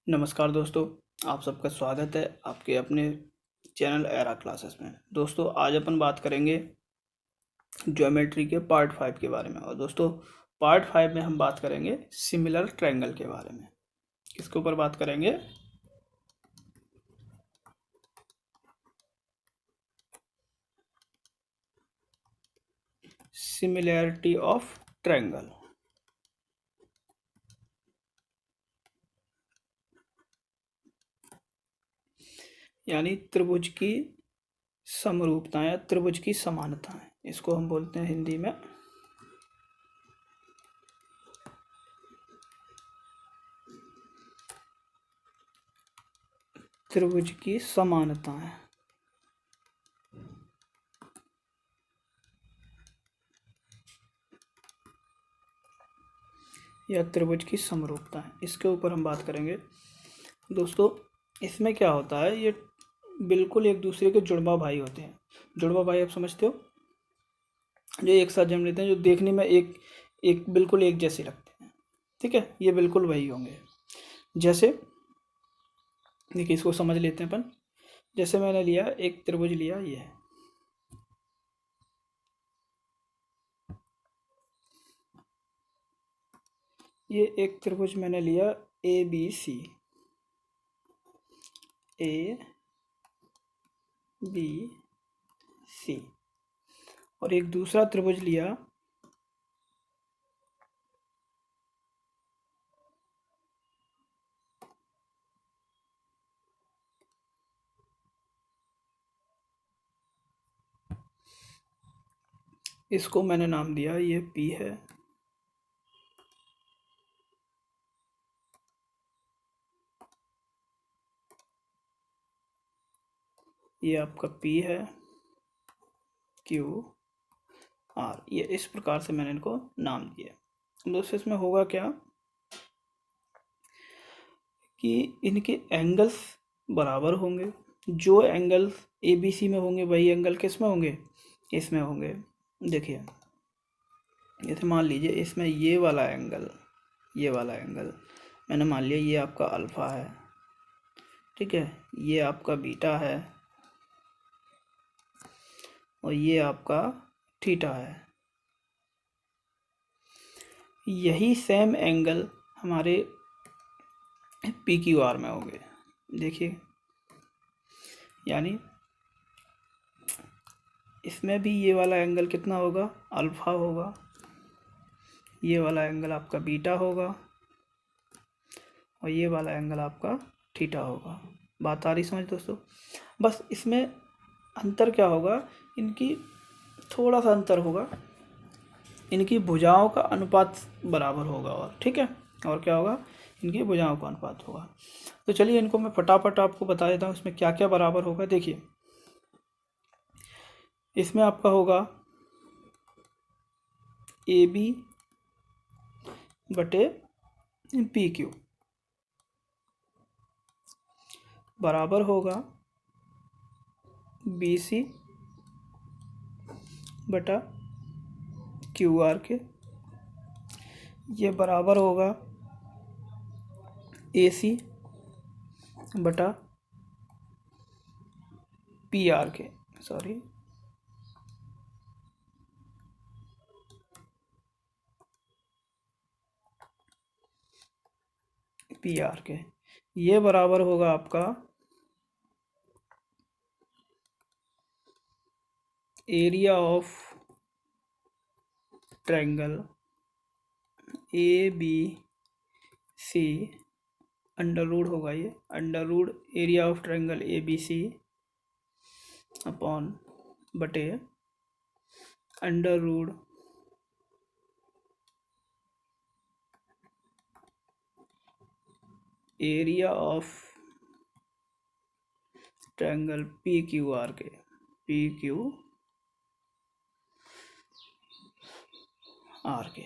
नमस्कार दोस्तों, आप सबका स्वागत है आपके अपने चैनल एरा क्लासेस में। दोस्तों आज अपन बात करेंगे ज्योमेट्री के पार्ट 5 के बारे में। और दोस्तों पार्ट 5 में हम बात करेंगे सिमिलर ट्रायंगल के बारे में। किसके ऊपर बात करेंगे? सिमिलैरिटी ऑफ ट्रायंगल, यानी त्रिभुज की समरूपता या त्रिभुज की समानताएं। इसको हम बोलते हैं हिंदी में त्रिभुज की समानताएं। या त्रिभुज की समरूपता है, इसके ऊपर हम बात करेंगे। दोस्तों इसमें क्या होता है, ये बिल्कुल एक दूसरे के जुड़वा भाई होते हैं। जुड़वा भाई आप समझते हो, जो एक साथ जन्म लेते हैं, जो देखने में एक एक बिल्कुल एक जैसे लगते हैं। ठीक है, ये बिल्कुल वही होंगे। जैसे देखिए, इसको समझ लेते हैं अपन। जैसे मैंने लिया एक त्रिभुज लिया, ये एक त्रिभुज मैंने लिया ए बी सी, ए बी सी। और एक दूसरा त्रिभुज लिया इसको मैंने नाम दिया, ये पी है, ये आपका पी है, क्यू आर। ये इस प्रकार से मैंने इनको नाम दिया। दोस्तों इसमें होगा क्या कि इनके एंगल्स बराबर होंगे। जो एंगल्स ए बी सी में होंगे वही एंगल किस में होंगे, इसमें होंगे। देखिए जैसे मान लीजिए इसमें ये वाला एंगल मैंने मान लिया ये आपका अल्फा है, ठीक है, ये आपका बीटा है और ये आपका थीटा है। यही सेम एंगल हमारे पी क्यू आर में होंगे। देखिए यानी इसमें भी ये वाला एंगल कितना होगा, अल्फा होगा, ये वाला एंगल आपका बीटा होगा और ये वाला एंगल आपका थीटा होगा। बात आ रही समझ दोस्तों? बस इसमें अंतर क्या होगा, इनकी थोड़ा सा अंतर होगा, इनकी भुजाओं का अनुपात बराबर होगा। और ठीक है, और क्या होगा, इनकी भुजाओं का अनुपात होगा। तो चलिए इनको मैं फटाफट आपको बता देता हूँ इसमें क्या क्या बराबर होगा। देखिए इसमें आपका होगा ए बी बटे पी क्यू बराबर होगा बी सी बटा क्यू आर के। ये बराबर होगा ए सी बटा पी आर के, सॉरी पी आर के। ये बराबर होगा आपका area of triangle A B C under root होगा, ये under root area of triangle A B C upon बटे under root area of triangle P Q R के, पी क्यू आर के।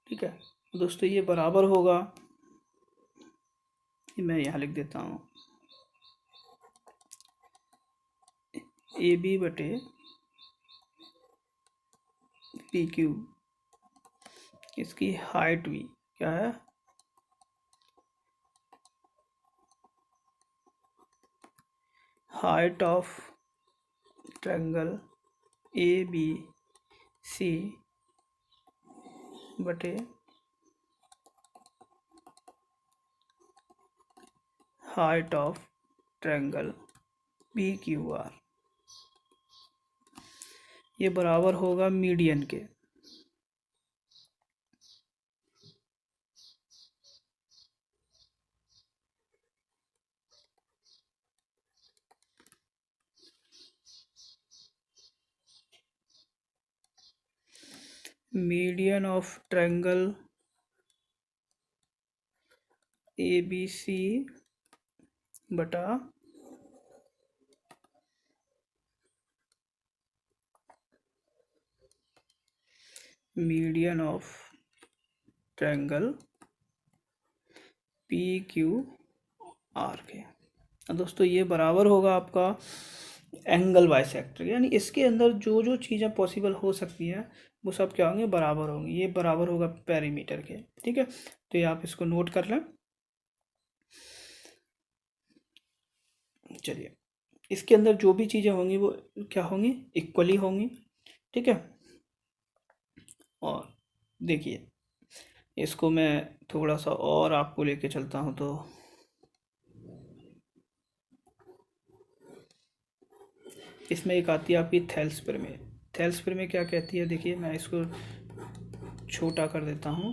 ठीक है दोस्तों, ये बराबर होगा, मैं यहाँ लिख देता हूँ ए बी बटे पी क्यू, इसकी हाइट भी क्या है, height of triangle A B C बटे height of triangle P Q R, ये बराबर होगा मीडियन के। Median of triangle A B C बटा median of triangle P Q R के। दोस्तों ये बराबर होगा आपका एंगल बाइसेक्टर, यानी इसके अंदर जो जो चीज़ें पॉसिबल हो सकती हैं वो सब क्या होंगे, बराबर होंगी। ये बराबर होगा पेरीमीटर के। ठीक है, तो ये आप इसको नोट कर लें। चलिए, इसके अंदर जो भी चीज़ें होंगी वो क्या होंगी, इक्वली होंगी। ठीक है, और देखिए इसको मैं थोड़ा सा और आपको लेके चलता हूँ। तो इसमें एक आती है आपकी थेल्स प्रमेय। थेल्स प्रमेय क्या कहती है, देखिए मैं इसको छोटा कर देता हूँ,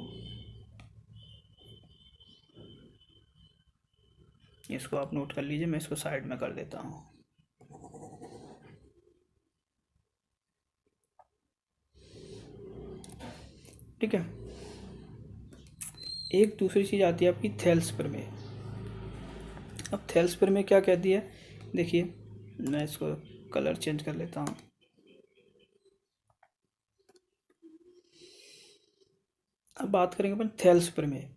इसको आप नोट कर लीजिए, मैं इसको साइड में कर देता हूँ। ठीक है, एक दूसरी चीज़ आती है आपकी थेल्स प्रमेय। अब थेल्स प्रमेय क्या कहती है, देखिए मैं इसको कलर चेंज कर लेता हूँ। अब बात करेंगे अपन थेल्स प्रमेय।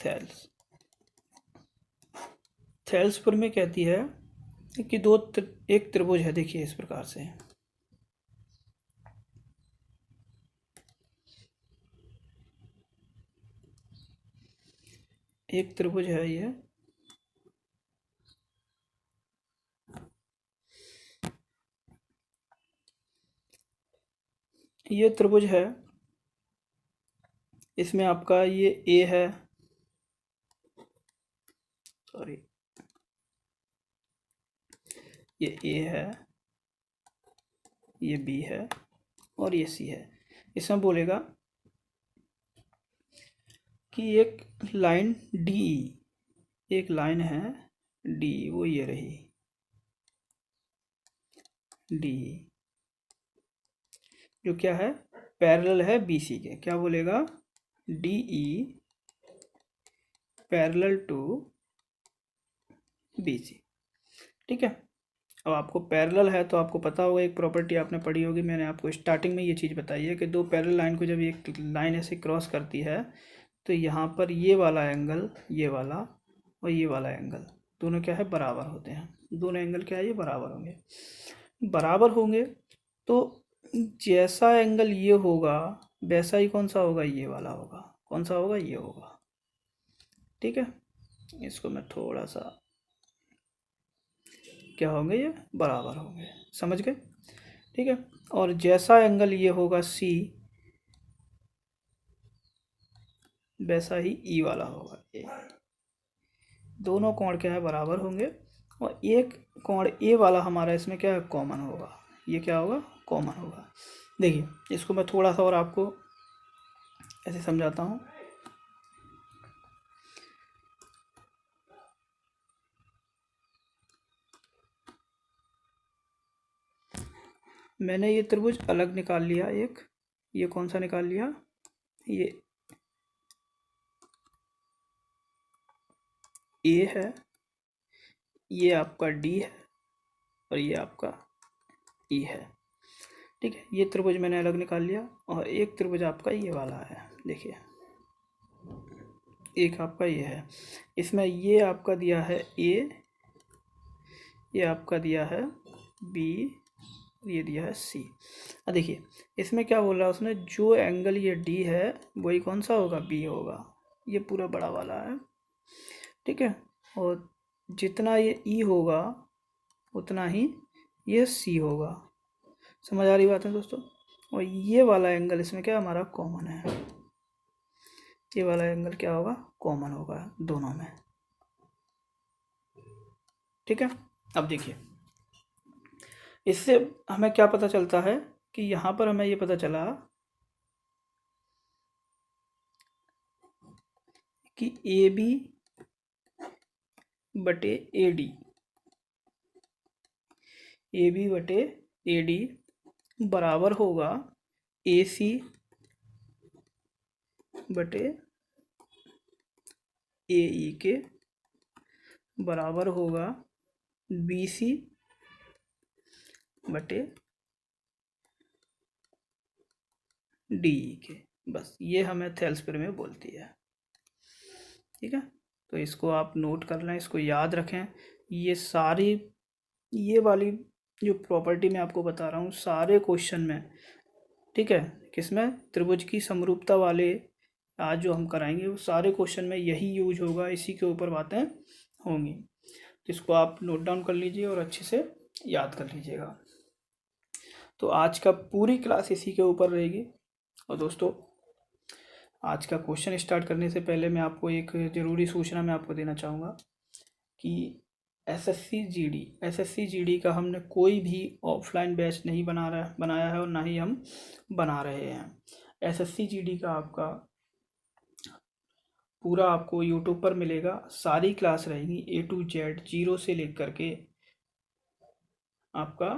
थेल्स थेल्स प्रमेय कहती है कि एक त्रिभुज है, देखिए इस प्रकार से। एक त्रिभुज है ये त्रिभुज है, इसमें आपका ये ए है, सॉरी ये ए है, ये बी है और ये सी है। इसमें बोलेगा कि एक लाइन डी, एक लाइन है डी, वो ये रही डी, जो क्या है, पैरेलल है बीसी के। क्या बोलेगा, D E parallel to BC. ठीक है, अब आपको पैरेलल है तो आपको पता होगा, एक प्रॉपर्टी आपने पढ़ी होगी, मैंने आपको स्टार्टिंग में ये चीज़ बताई है कि दो पैरेलल लाइन को जब एक लाइन ऐसे क्रॉस करती है तो यहाँ पर ये वाला एंगल, ये वाला और ये वाला एंगल दोनों क्या है, बराबर होते हैं। दोनों एंगल क्या है, ये बराबर होंगे। बराबर होंगे तो जैसा एंगल ये होगा वैसा ही कौन सा होगा, ये वाला होगा। कौन सा होगा, ये होगा। ठीक है, इसको मैं थोड़ा सा, क्या होंगे, ये बराबर होंगे, समझ गए। ठीक है, और जैसा एंगल ये होगा सी, वैसा ही ई वाला होगा ए। दोनों कोण क्या है, बराबर होंगे। और एक कोण ए वाला हमारा इसमें क्या है, कॉमन होगा। ये क्या होगा, कॉमन होगा। देखिए इसको मैं थोड़ा सा और आपको ऐसे समझाता हूँ। मैंने ये त्रिभुज अलग निकाल लिया एक, ये कौन सा निकाल लिया, ये ए है, ये आपका डी है और ये आपका ई है। ठीक है, ये त्रिभुज मैंने अलग निकाल लिया। और एक त्रिभुज आपका ये वाला है, देखिए एक आपका ये है, इसमें ये आपका दिया है ए, ये आपका दिया है बी ये दिया है सी। अब देखिए इसमें क्या बोल रहा है उसने, जो एंगल ये डी है वही कौन सा होगा, बी होगा। ये पूरा बड़ा वाला है, ठीक है। और जितना ये ई होगा उतना ही ये सी होगा। समझ आ रही बात है दोस्तों। और ये वाला एंगल इसमें क्या हमारा कॉमन है, ये वाला एंगल क्या होगा, कॉमन होगा दोनों में, ठीक है। अब देखिए इससे हमें क्या पता चलता है कि यहाँ पर हमें ये पता चला कि ए बी बटे ए डी, ए बी बटे ए डी बराबर होगा ए सी बटे ए ई के बराबर होगा बी सी बटे डी ई के। बस ये हमें थेल्सपियर में बोलती है, ठीक है। तो इसको आप नोट कर लें, इसको याद रखें। ये सारी ये वाली जो प्रॉपर्टी मैं आपको बता रहा हूँ सारे क्वेश्चन में, ठीक है, किसमें, त्रिभुज की समरूपता वाले आज जो हम कराएंगे वो सारे क्वेश्चन में यही यूज होगा, इसी के ऊपर बातें होंगी। इसको आप नोट डाउन कर लीजिए और अच्छे से याद कर लीजिएगा। तो आज का पूरी क्लास इसी के ऊपर रहेगी। और दोस्तों आज का क्वेश्चन स्टार्ट करने से पहले मैं आपको एक ज़रूरी सूचना मैं आपको देना चाहूँगा कि एसएससी जीडी का हमने कोई भी ऑफलाइन बैच नहीं बनाया है और ना ही हम बना रहे हैं। एसएससी जीडी का आपका पूरा आपको यूट्यूब पर मिलेगा, सारी क्लास रहेगी A to Z, जीरो से लेकर के आपका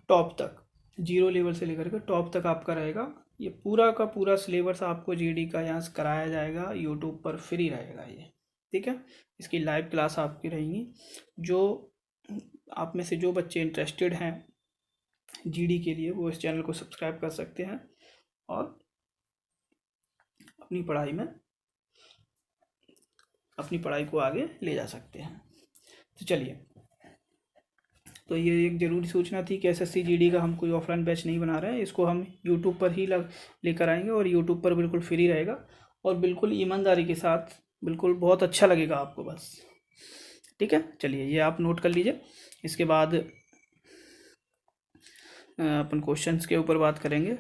टॉप तक, जीरो लेवल से लेकर के टॉप तक आपका रहेगा। ये पूरा का पूरा सिलेबस आपको जीडी का यहाँ से कराया जाएगा, यूट्यूब पर फ्री रहेगा ये, ठीक है। इसकी लाइव क्लास आपकी रहेंगी। जो आप में से जो बच्चे इंटरेस्टेड हैं जीडी के लिए वो इस चैनल को सब्सक्राइब कर सकते हैं और अपनी पढ़ाई को आगे ले जा सकते हैं। तो चलिए, तो ये एक ज़रूरी सूचना थी कि एसएससी जीडी का हम कोई ऑफलाइन बैच नहीं बना रहे हैं, इसको हम यूट्यूब पर ही लेकर आएंगे और यूट्यूब पर बिल्कुल फ्री रहेगा और बिल्कुल ईमानदारी के साथ, बिल्कुल बहुत अच्छा लगेगा आपको बस, ठीक है। चलिए ये आप नोट कर लीजिए। इसके बाद अपन क्वेश्चंस के ऊपर बात करेंगे।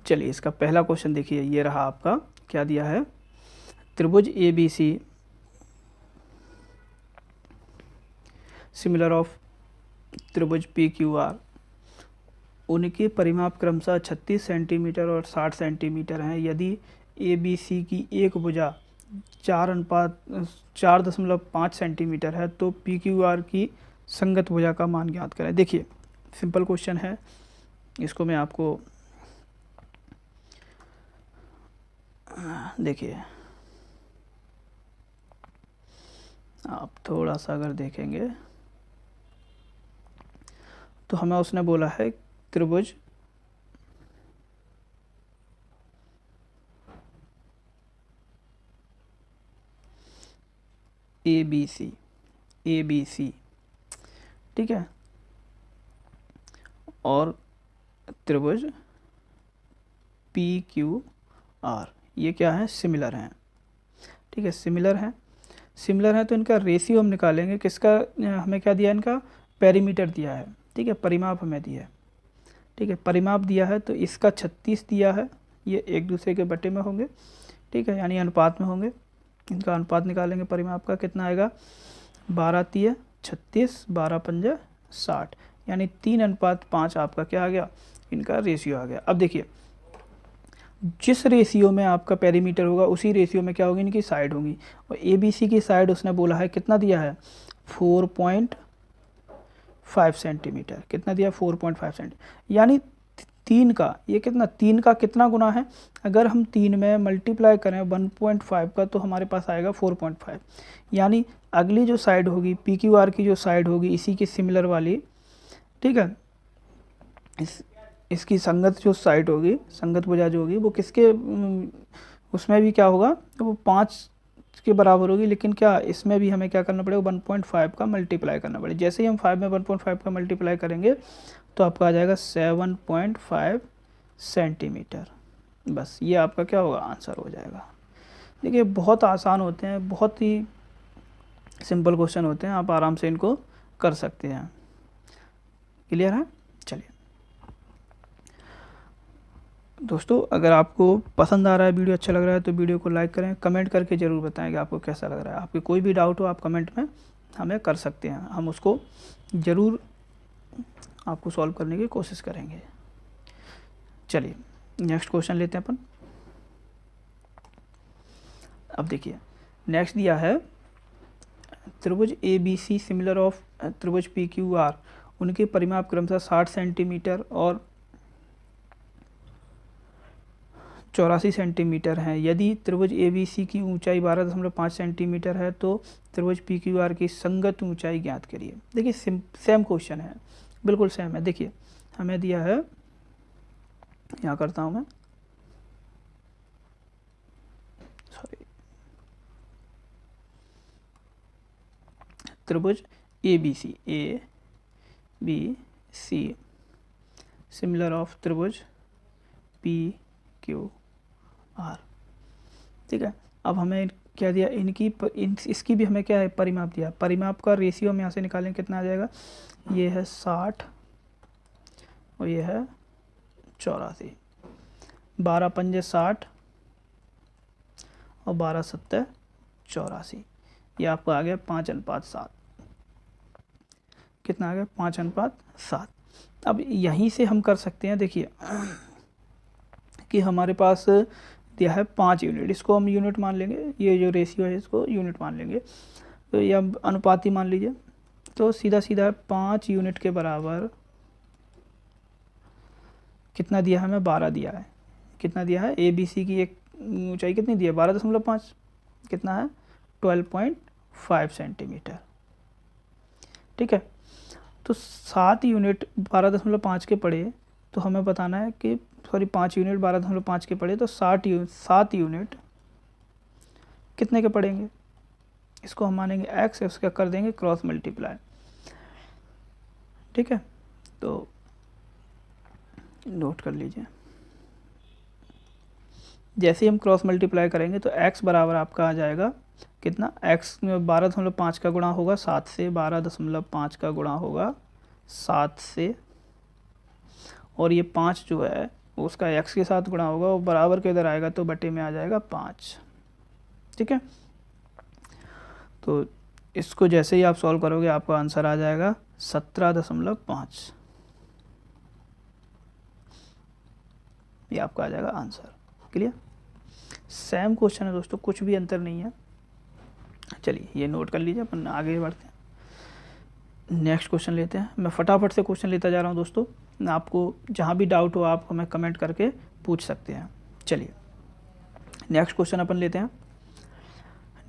चलिए इसका पहला क्वेश्चन देखिए, ये रहा आपका, क्या दिया है, त्रिभुज A B C similar of त्रिभुज पी क्यू आर, उनके परिमाप क्रमशः 36 सेंटीमीटर और 60 सेंटीमीटर हैं। यदि ए बी सी की एक भुजा 4.5 सेंटीमीटर है तो पी क्यू आर की संगत भुजा का मान ज्ञात करें। देखिए सिंपल क्वेश्चन है, इसको मैं आपको देखिए आप थोड़ा सा अगर देखेंगे तो हमें उसने बोला है त्रिभुज ए बी सी, ठीक है, और त्रिभुज पी क्यू आर, ये क्या है, सिमिलर हैं, ठीक है, सिमिलर हैं तो इनका रेशियो हम निकालेंगे। किसका, हमें क्या दिया, इनका पेरीमीटर दिया है, ठीक है, परिमाप हमें दिया है, ठीक है, परिमाप दिया है तो इसका 36 दिया है, ये एक दूसरे के बटे में होंगे, ठीक है, यानी अनुपात में होंगे। इनका अनुपात निकालेंगे परिमाप का, कितना आएगा, 12 तिया 36, 12 पंजा 60, यानी 3:5 आपका क्या आ गया, इनका रेशियो आ गया। अब देखिए जिस रेशियो में आपका पेरीमीटर होगा उसी रेशियो में क्या होगी, इनकी साइड होंगी। और ए बी सी की साइड उसने बोला है कितना दिया है, 4.5 सेंटीमीटर, कितना दिया, 4.5 सेंटीमीटर, यानी 3 का ये कितना, 3 का कितना गुना है, अगर हम 3 में मल्टीप्लाई करें 1.5 का तो हमारे पास आएगा 4.5, यानी अगली जो साइड होगी पी क्यू आर की जो साइड होगी इसी की सिमिलर वाली, ठीक है, इसकी संगत जो साइड होगी, संगत भुजा जो होगी वो किसके उसमें भी क्या होगा, तो वो के बराबर होगी, लेकिन क्या इसमें भी हमें क्या करना पड़ेगा, 1.5 का मल्टीप्लाई करना पड़ेगा। जैसे ही हम 5 में 1.5 का मल्टीप्लाई करेंगे तो आपका आ जाएगा 7.5 सेंटीमीटर। बस ये आपका क्या होगा, आंसर हो जाएगा। देखिए बहुत आसान होते हैं, बहुत ही सिंपल क्वेश्चन होते हैं, आप आराम से इनको कर सकते हैं। क्लियर है? चलिए दोस्तों, अगर आपको पसंद आ रहा है, वीडियो अच्छा लग रहा है तो वीडियो को लाइक करें, कमेंट करके ज़रूर बताएं कि आपको कैसा लग रहा है। आपके कोई भी डाउट हो आप कमेंट में हमें कर सकते हैं, हम उसको ज़रूर आपको सॉल्व करने की कोशिश करेंगे। चलिए नेक्स्ट क्वेश्चन लेते हैं अपन। अब देखिए नेक्स्ट दिया है त्रिभुज A B C similar of त्रिभुज पी क्यू आर, उनके परिमाप क्रमशः 60 सेंटीमीटर और 84 सेंटीमीटर हैं। यदि त्रिभुज ए बी सी की ऊंचाई 12.5 सेंटीमीटर है तो त्रिभुज पी क्यू आर की संगत ऊंचाई ज्ञात करिए। देखिए सेम क्वेश्चन है, बिल्कुल सेम है। देखिए हमें दिया है, यहाँ करता हूँ मैं, सॉरी, त्रिभुज A B C similar of त्रिभुज पी क्यू आर। ठीक है, अब हमें क्या दिया, इसकी भी हमें क्या है, परिमाप दिया। परिमाप का रेशियो हम यहाँ से निकालें कितना आ जाएगा, ये है 60 और ये है 84। 12 पंजे 60 और 12 सत्ते 84, ये आपको आ गया 5:7। कितना आ गया, 5:7। अब यहीं से हम कर सकते हैं, देखिए कि हमारे पास दिया है 5 यूनिट, इसको हम यूनिट मान लेंगे, ये जो रेशियो है इसको यूनिट मान लेंगे, तो ये अब अनुपाती मान लीजिए। तो सीधा सीधा 5 यूनिट के बराबर कितना दिया है, हमें 12 दिया है। कितना दिया है, ए बी सी की एक ऊंचाई कितनी दी है, 12.5, कितना है 12.5 सेंटीमीटर। ठीक है, तो 7 यूनिट 12.5 के पड़े, तो हमें बताना है कि सॉरी 5 यूनिट 12.5 के पड़े तो 7 यूनिट कितने के पड़ेंगे, इसको हम मानेंगे x, उसका कर देंगे क्रॉस मल्टीप्लाई। ठीक है, तो नोट कर लीजिए, जैसे ही हम क्रॉस मल्टीप्लाई करेंगे तो x बराबर आपका आ जाएगा कितना, x में 12.5 का गुणा होगा 7 से, 12.5 का गुणा होगा 7 से, और ये 5 जो है उसका x के साथ गुणा होगा, वो बराबर के इधर आएगा तो बटे में आ जाएगा 5। ठीक है, तो इसको जैसे ही आप सॉल्व करोगे आपका आंसर आ जाएगा 17.5। ये आपका आ जाएगा आंसर। क्लियर, सेम क्वेश्चन है दोस्तों, कुछ भी अंतर नहीं है। चलिए ये नोट कर लीजिए, अपन आगे बढ़ते हैं, नेक्स्ट क्वेश्चन लेते हैं। मैं फटाफट से क्वेश्चन लेता जा रहा हूँ दोस्तों, आपको जहाँ भी डाउट हो आप हमें कमेंट करके पूछ सकते हैं। चलिए नेक्स्ट क्वेश्चन अपन लेते हैं।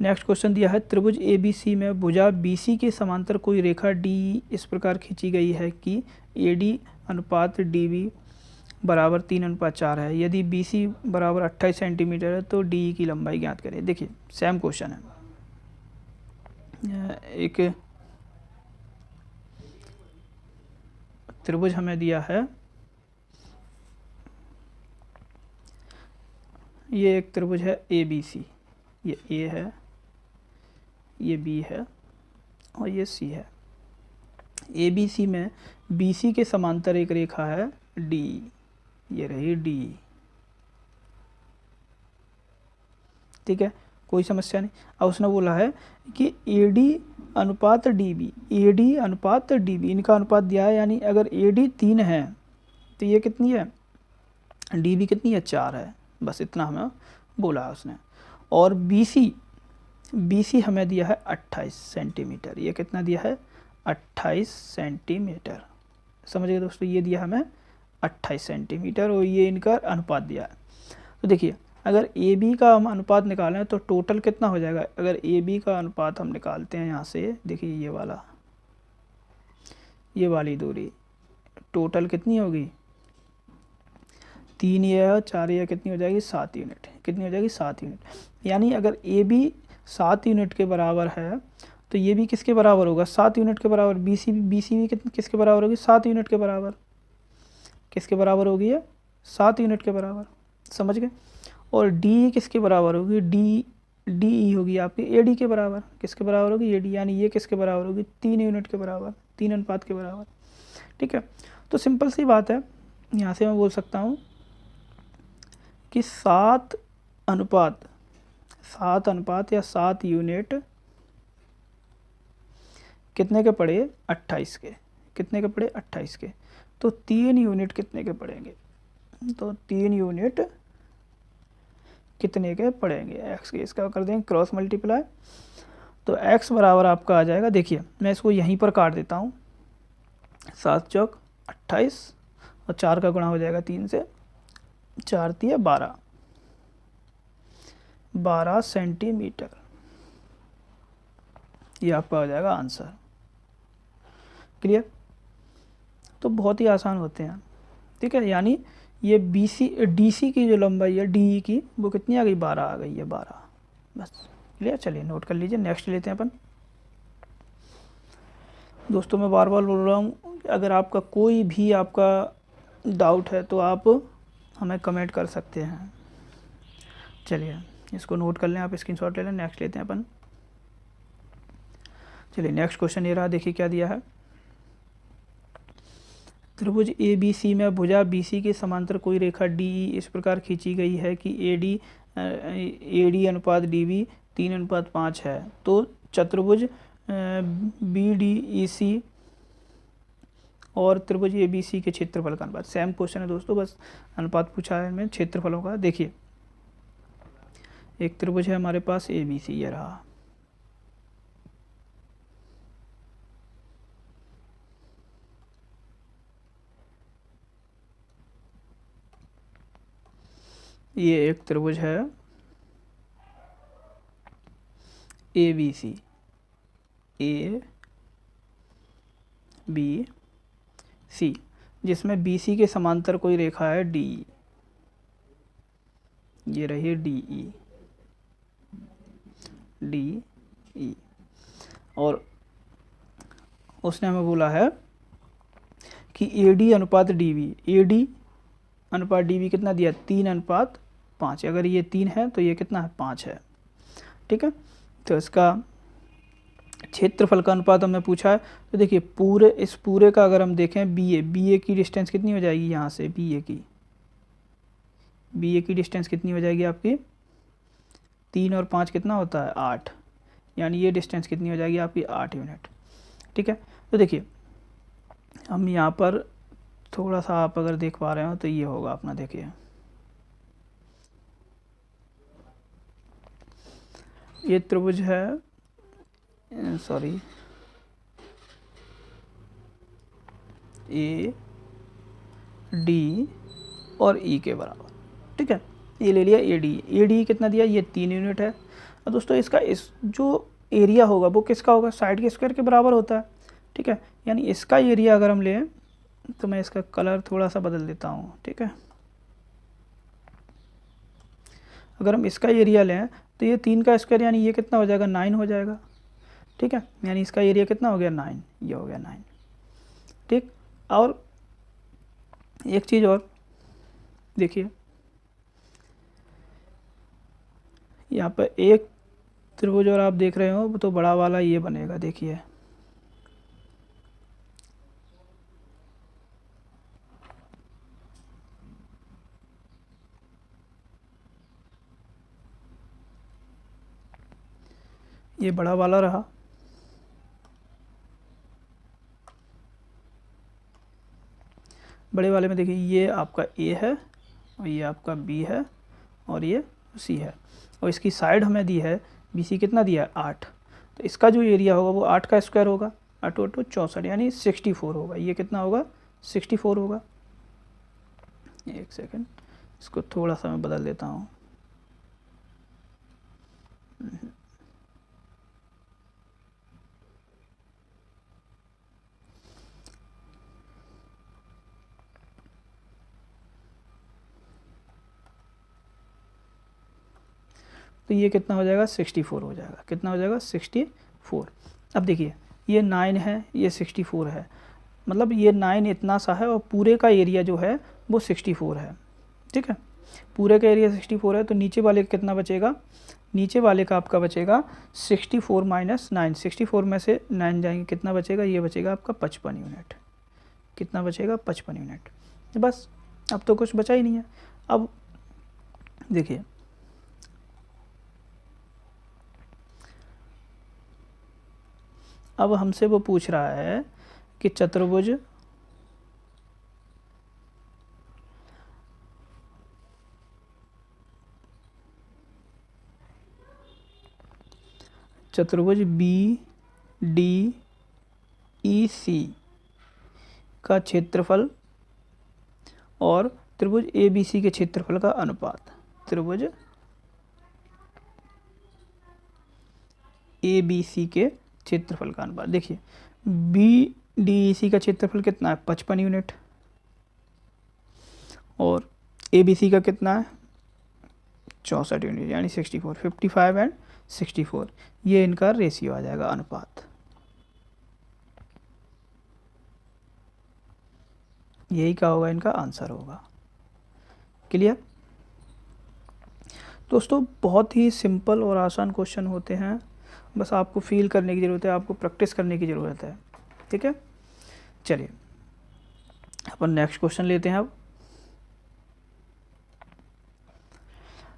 नेक्स्ट क्वेश्चन दिया है त्रिभुज ए बी सी में भुजा बी सी के समांतर कोई रेखा डी इस प्रकार खींची गई है कि ए डी अनुपात डी बी बराबर 3:4 है। यदि बी सी बराबर 28 सेंटीमीटर है तो डी की लंबाई ज्ञात करें। देखिए सेम क्वेश्चन है, एक त्रिभुज हमें दिया है, ये एक त्रिभुज है ए बी सी, ये ए है, ये बी है और ये सी है। ए बी सी में बी सी के समांतर एक रेखा है डी, ये रही डी। ठीक है, कोई समस्या नहीं। अब उसने बोला है कि ए डी अनुपात डी बी, ए डी अनुपात डी बी, इनका अनुपात दिया है, यानी अगर ए डी 3 है तो ये कितनी है, डी बी कितनी है, 4 है। बस इतना हमें बोला है उसने। और बी सी हमें दिया है 28 सेंटीमीटर, ये कितना दिया है 28 सेंटीमीटर। समझ गए दोस्तों, ये दिया हमें 28 सेंटीमीटर और ये इनका अनुपात दिया है। तो देखिए अगर ए बी का हम अनुपात निकालें तो टोटल कितना हो जाएगा, अगर ए बी का अनुपात हम निकालते हैं यहाँ से, देखिए ये वाली दूरी टोटल कितनी होगी, 3 या 4 या कितनी हो जाएगी, 7 यूनिट। कितनी हो जाएगी, 7 यूनिट। यानी अगर ए बी 7 यूनिट के बराबर है तो ये भी किसके बराबर होगा, 7 यूनिट के बराबर। बी सी भी किसके बराबर होगी, 7 यूनिट के बराबर। किसके बराबर होगी ये, 7 यूनिट के बराबर, समझ गए। और डी किसके बराबर होगी, डी डी ई होगी आपकी ए डी के बराबर। किसके बराबर होगी, ए डी, यानी ये किसके बराबर होगी, 3 यूनिट के बराबर, 3 अनुपात के बराबर। ठीक है, तो सिंपल सी बात है, यहाँ से मैं बोल सकता हूँ कि 7 अनुपात या 7 यूनिट कितने के पड़े, 28 के। कितने के पड़े, 28 के। तो 3 यूनिट कितने के पड़ेंगे, तो 3 यूनिट कितने के पड़ेंगे, एक्स के। इसका कर देंगे क्रॉस मल्टीप्लाई, तो एक्स बराबर आपका आ जाएगा, देखिए मैं इसको यहीं पर काट देता हूँ, 7 चौक 28 और 4 का गुणा हो जाएगा 3 से, 4 तिया 12 सेंटीमीटर। ये आपका हो जाएगा आंसर। क्लियर, तो बहुत ही आसान होते हैं। ठीक है, यानी ये डी सी की जो लंबाई है डी की वो कितनी आ गई, 12 आ गई है, 12 बस। क्लियर, चलिए नोट कर लीजिए। नेक्स्ट लेते हैं अपन। दोस्तों मैं बार बार बोल रहा हूँ, अगर आपका कोई भी आपका डाउट है तो आप हमें कमेंट कर सकते हैं। चलिए इसको नोट कर लें, आप स्क्रीनशॉट ले लें। नेक्स्ट लेते हैं अपन। चलिए नेक्स्ट क्वेश्चन ये रहा, देखिए क्या दिया है। त्रिभुज ए बी सी में भुजा बी सी के समांतर कोई रेखा डी ई इस प्रकार खींची गई है कि ए डी अनुपात डी बी 3:5 है। तो चतुर्भुज बी डी ई सी और त्रिभुज ए बी सी के क्षेत्रफल का अनुपात। सेम क्वेश्चन है दोस्तों, बस अनुपात पूछा है इनमें क्षेत्रफलों का। देखिए एक त्रिभुज है हमारे पास ए बी सी, ये रहा। ये एक त्रिभुज है ए बी सी, ए बी सी, जिसमें बी सी के समांतर कोई रेखा है डी, ये रही डी ई, और उसने हमें बोला है कि ए डी अनुपात डी बी, ए डी अनुपात डी बी कितना दिया, 3:5। अगर ये 3 है तो ये कितना है, 5 है। ठीक है, तो इसका क्षेत्रफल का अनुपात हमने पूछा है। तो देखिए इस पूरे का अगर हम देखें, बी ए की डिस्टेंस कितनी हो जाएगी, यहाँ से बी ए की डिस्टेंस कितनी हो जाएगी आपकी, 3 और 5 कितना होता है, 8, यानी ये डिस्टेंस कितनी हो जाएगी आपकी, 8 यूनिट। ठीक है, तो देखिए हम यहाँ पर थोड़ा सा आप अगर देख पा रहे हो तो ये होगा अपना, देखिए ये त्रिभुज है, सॉरी ए डी और ई के बराबर। ठीक है, ये ले लिया ए डी कितना दिया, ये 3 यूनिट है। और दोस्तों इसका इस जो एरिया होगा वो किसका होगा, साइड के स्क्वायर के बराबर होता है। ठीक है, यानी इसका एरिया अगर हम लें तो मैं इसका कलर थोड़ा सा बदल देता हूँ। ठीक है, अगर हम इसका एरिया लें तो ये 3 का स्क्वायर यानी ये कितना हो जाएगा, 9 हो जाएगा। ठीक है, यानी इसका एरिया कितना हो गया, 9, ये हो गया 9। ठीक, और एक चीज़ और देखिए, यहाँ पर एक त्रिभुज और आप देख रहे हो तो बड़ा वाला ये बनेगा, देखिए ये बड़ा वाला रहा। बड़े वाले में देखिए ये आपका ए है और ये आपका बी है और ये सी है, और इसकी साइड हमें दी है बी सी कितना दिया है, 8। तो इसका जो एरिया होगा वो 8 का स्क्वायर होगा, 8 × 8 = 64, यानी 64 होगा। ये कितना होगा, 64 होगा। एक सेकेंड, इसको थोड़ा सा मैं बदल देता हूँ। तो ये कितना हो जाएगा 64 हो जाएगा। कितना हो जाएगा 64। अब देखिए ये 9 है, ये 64 है, मतलब ये 9 इतना सा है और पूरे का एरिया जो है वो 64 है। ठीक है, पूरे का एरिया 64 है, तो नीचे वाले का कितना बचेगा, नीचे वाले का आपका बचेगा 64 माइनस 9, 64 में से 9 जाएंगे, कितना बचेगा, ये बचेगा आपका 55 यूनिट। कितना बचेगा 55 यूनिट। बस अब तो कुछ बचा ही नहीं है। अब देखिए अब हमसे वो पूछ रहा है कि चतुर्भुज बी डी ई सी का क्षेत्रफल और त्रिभुज ए बी सी के क्षेत्रफल का अनुपात। त्रिभुज ए बी सी के क्षेत्रफल का अनुपात। देखिए बी डी ई सी का क्षेत्रफल कितना है 55 यूनिट और ए बी सी का कितना है 64 यूनिट, यानी 64, 55 एंड 64, ये इनका रेशियो आ जाएगा, अनुपात। यही क्या होगा, इनका आंसर होगा। क्लियर दोस्तों, बहुत ही सिंपल और आसान क्वेश्चन होते हैं, बस आपको फील करने की ज़रूरत है, आपको प्रैक्टिस करने की ज़रूरत है। ठीक है, चलिए अपन नेक्स्ट क्वेश्चन लेते हैं।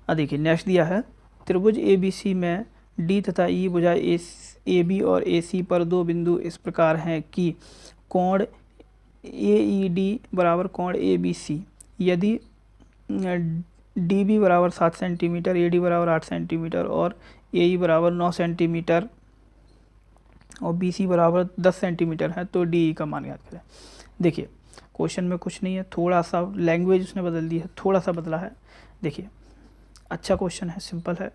अब देखिए नेक्स्ट दिया है, त्रिभुज ए बी सी में डी तथा ई भुजा ए बी और ए सी पर दो बिंदु इस प्रकार हैं कि कोण ए ई डी बराबर कोण ए बी सी। यदि डी बी बराबर 7 सेंटीमीटर, ए डी बराबर 8 सेंटीमीटर और ए ई बराबर 9 सेंटीमीटर और बी सी बराबर 10 सेंटीमीटर है, तो डी ई का मान ज्ञात करें। देखिए क्वेश्चन में कुछ नहीं है, थोड़ा सा लैंग्वेज उसने बदल दी है, थोड़ा सा बदला है। देखिए अच्छा क्वेश्चन है, सिंपल है।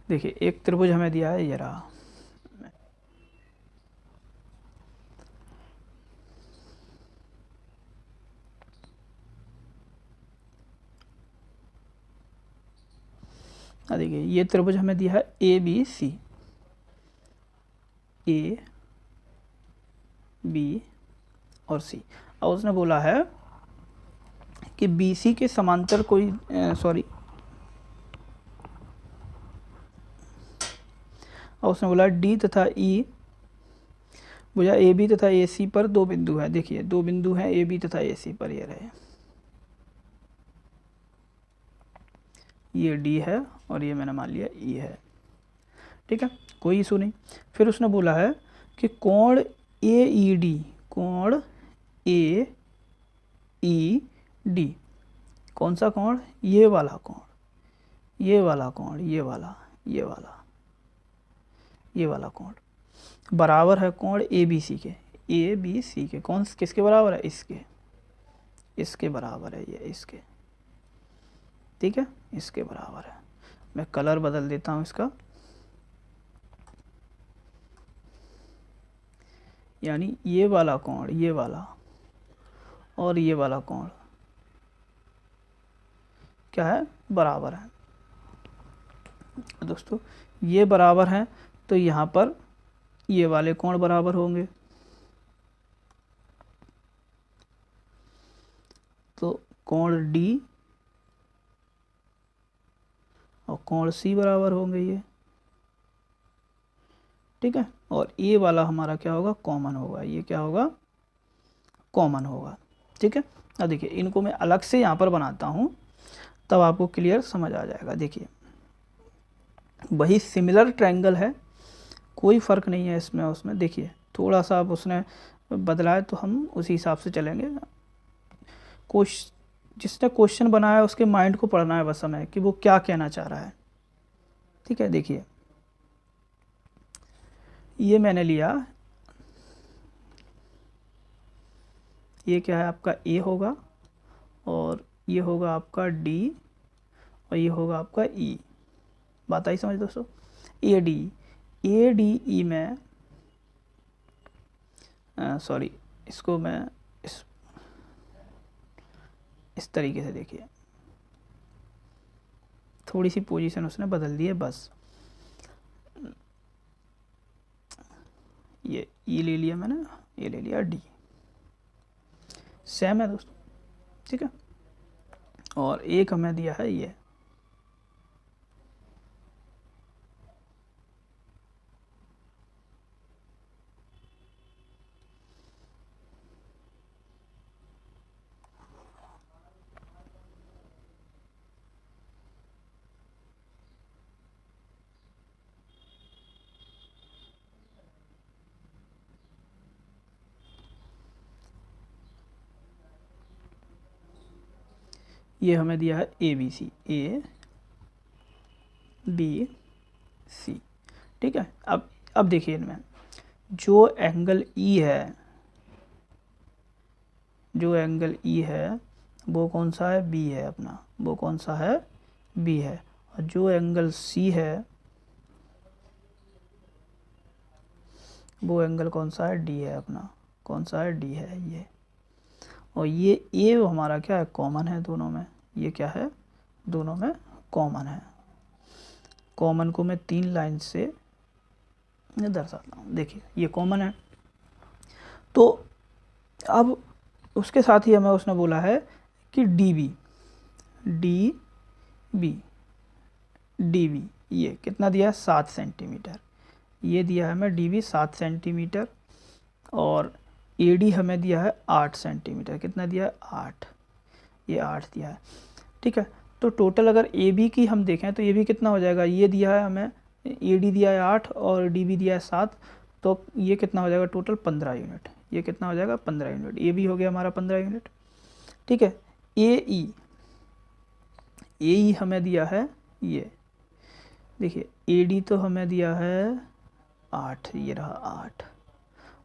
देखिए एक त्रिभुज हमें दिया है, ये रहा, देखिए ये त्रिभुज हमें दिया है ए बी सी, ए बी और सी। और उसने बोला है कि बी सी के समांतर कोई और उसने बोला डी तथा ई भुजा ए बी तथा ए सी पर दो बिंदु है। देखिए दो बिंदु हैं ए बी तथा ए सी पर, ये रहे, ये डी है और ये मैंने मान लिया ई है। ठीक है, कोई इशू नहीं। फिर उसने बोला है कि कोण ए ई डी, कोण ए ई डी, कौन सा कोण, ये वाला कोण, ये वाला कोण, ये वाला, ये वाला, ये वाला कोण बराबर है कोण ए बी सी के। ए बी सी के कौन किसके बराबर है, इसके, इसके बराबर है ये, इसके। ठीक है, इसके बराबर है। मैं कलर बदल देता हूँ इसका, यानी ये वाला कोण, ये वाला और ये वाला कोण क्या है, बराबर है। दोस्तों ये बराबर है, तो यहाँ पर ये वाले कोण बराबर होंगे, तो कोण डी और कोण सी बराबर होंगे ये। ठीक है, और ये वाला हमारा क्या होगा, कॉमन होगा, ये क्या होगा, कॉमन होगा। ठीक है, अब देखिए इनको मैं अलग से यहाँ पर बनाता हूँ, तब आपको क्लियर समझ आ जाएगा। देखिए वही सिमिलर ट्रायंगल है, कोई फ़र्क नहीं है इसमें उसमें। देखिए थोड़ा सा अब उसने बदला है, तो हम उसी हिसाब से चलेंगे। जिसने क्वेश्चन बनाया है उसके माइंड को पढ़ना है बस हमें, कि वो क्या कहना चाह रहा है। ठीक है, देखिए ये मैंने लिया, ये क्या है आपका ए होगा और ये होगा आपका डी और ये होगा आपका ई। बात आई समझ दोस्तों, ए डी ई में सॉरी, इसको मैं इस तरीके से देखिए, थोड़ी सी पोजीशन उसने बदल दी है बस। ये ई ले लिया मैंने, ये ले लिया डी, सेम है दोस्तों, ठीक है। और एक हमें दिया है ये हमें दिया है ए बी सी, ए बी सी, ठीक है। अब देखिए इनमें जो एंगल ई है, जो एंगल ई है वो कौन सा है, बी है अपना, वो कौन सा है, बी है। और जो एंगल सी है वो एंगल कौन सा है, डी है अपना, कौन सा है, डी है ये। और ये ए हमारा क्या है, कॉमन है दोनों में, ये क्या है, दोनों में कॉमन है। कॉमन को मैं 3 लाइन से दर्शाता हूँ, देखिए ये कॉमन है। तो अब उसके साथ ही हमें उसने बोला है कि D B, D B, D B ये कितना दिया है, 7 सेंटीमीटर, ये दिया है हमें डी बी 7 सेंटीमीटर। और ए डी हमें दिया है 8 सेंटीमीटर, कितना दिया है, 8, ये 8 दिया है, ठीक है। तो टोटल अगर ए बी की हम देखें तो ये भी कितना हो जाएगा, ये दिया है हमें, ए डी दिया है 8 और डी बी दिया है 7, तो ये कितना हो जाएगा टोटल 15 यूनिट, ये कितना हो जाएगा 15 यूनिट, ये भी हो गया हमारा 15 यूनिट, ठीक है। ए ई हमें दिया है ये, देखिए ए डी तो हमें दिया है 8, ये रहा 8,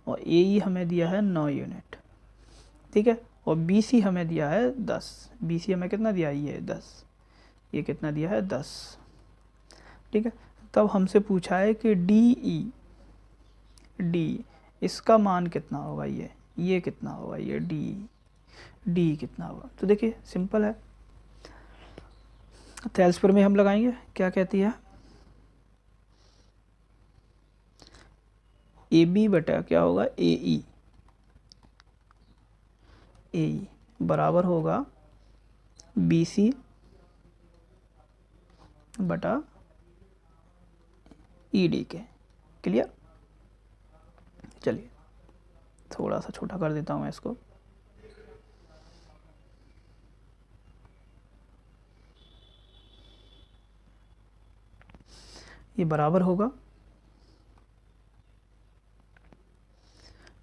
और ए ई हमें दिया है 9 यूनिट, ठीक है। और बी सी हमें दिया है 10, बी सी हमें कितना दिया है, ये 10, ये कितना दिया है 10, ठीक है। तब हमसे पूछा है कि डी इसका मान कितना होगा, ये कितना होगा, ये डी कितना होगा। तो देखिए सिंपल है, थेल्स पर में हम लगाएंगे, क्या कहती है, ए बी बटा क्या होगा, ए ई बराबर होगा बी सी बटा ई डी के। क्लियर, चलिए थोड़ा सा छोटा कर देता हूँ मैं इसको, ये बराबर होगा,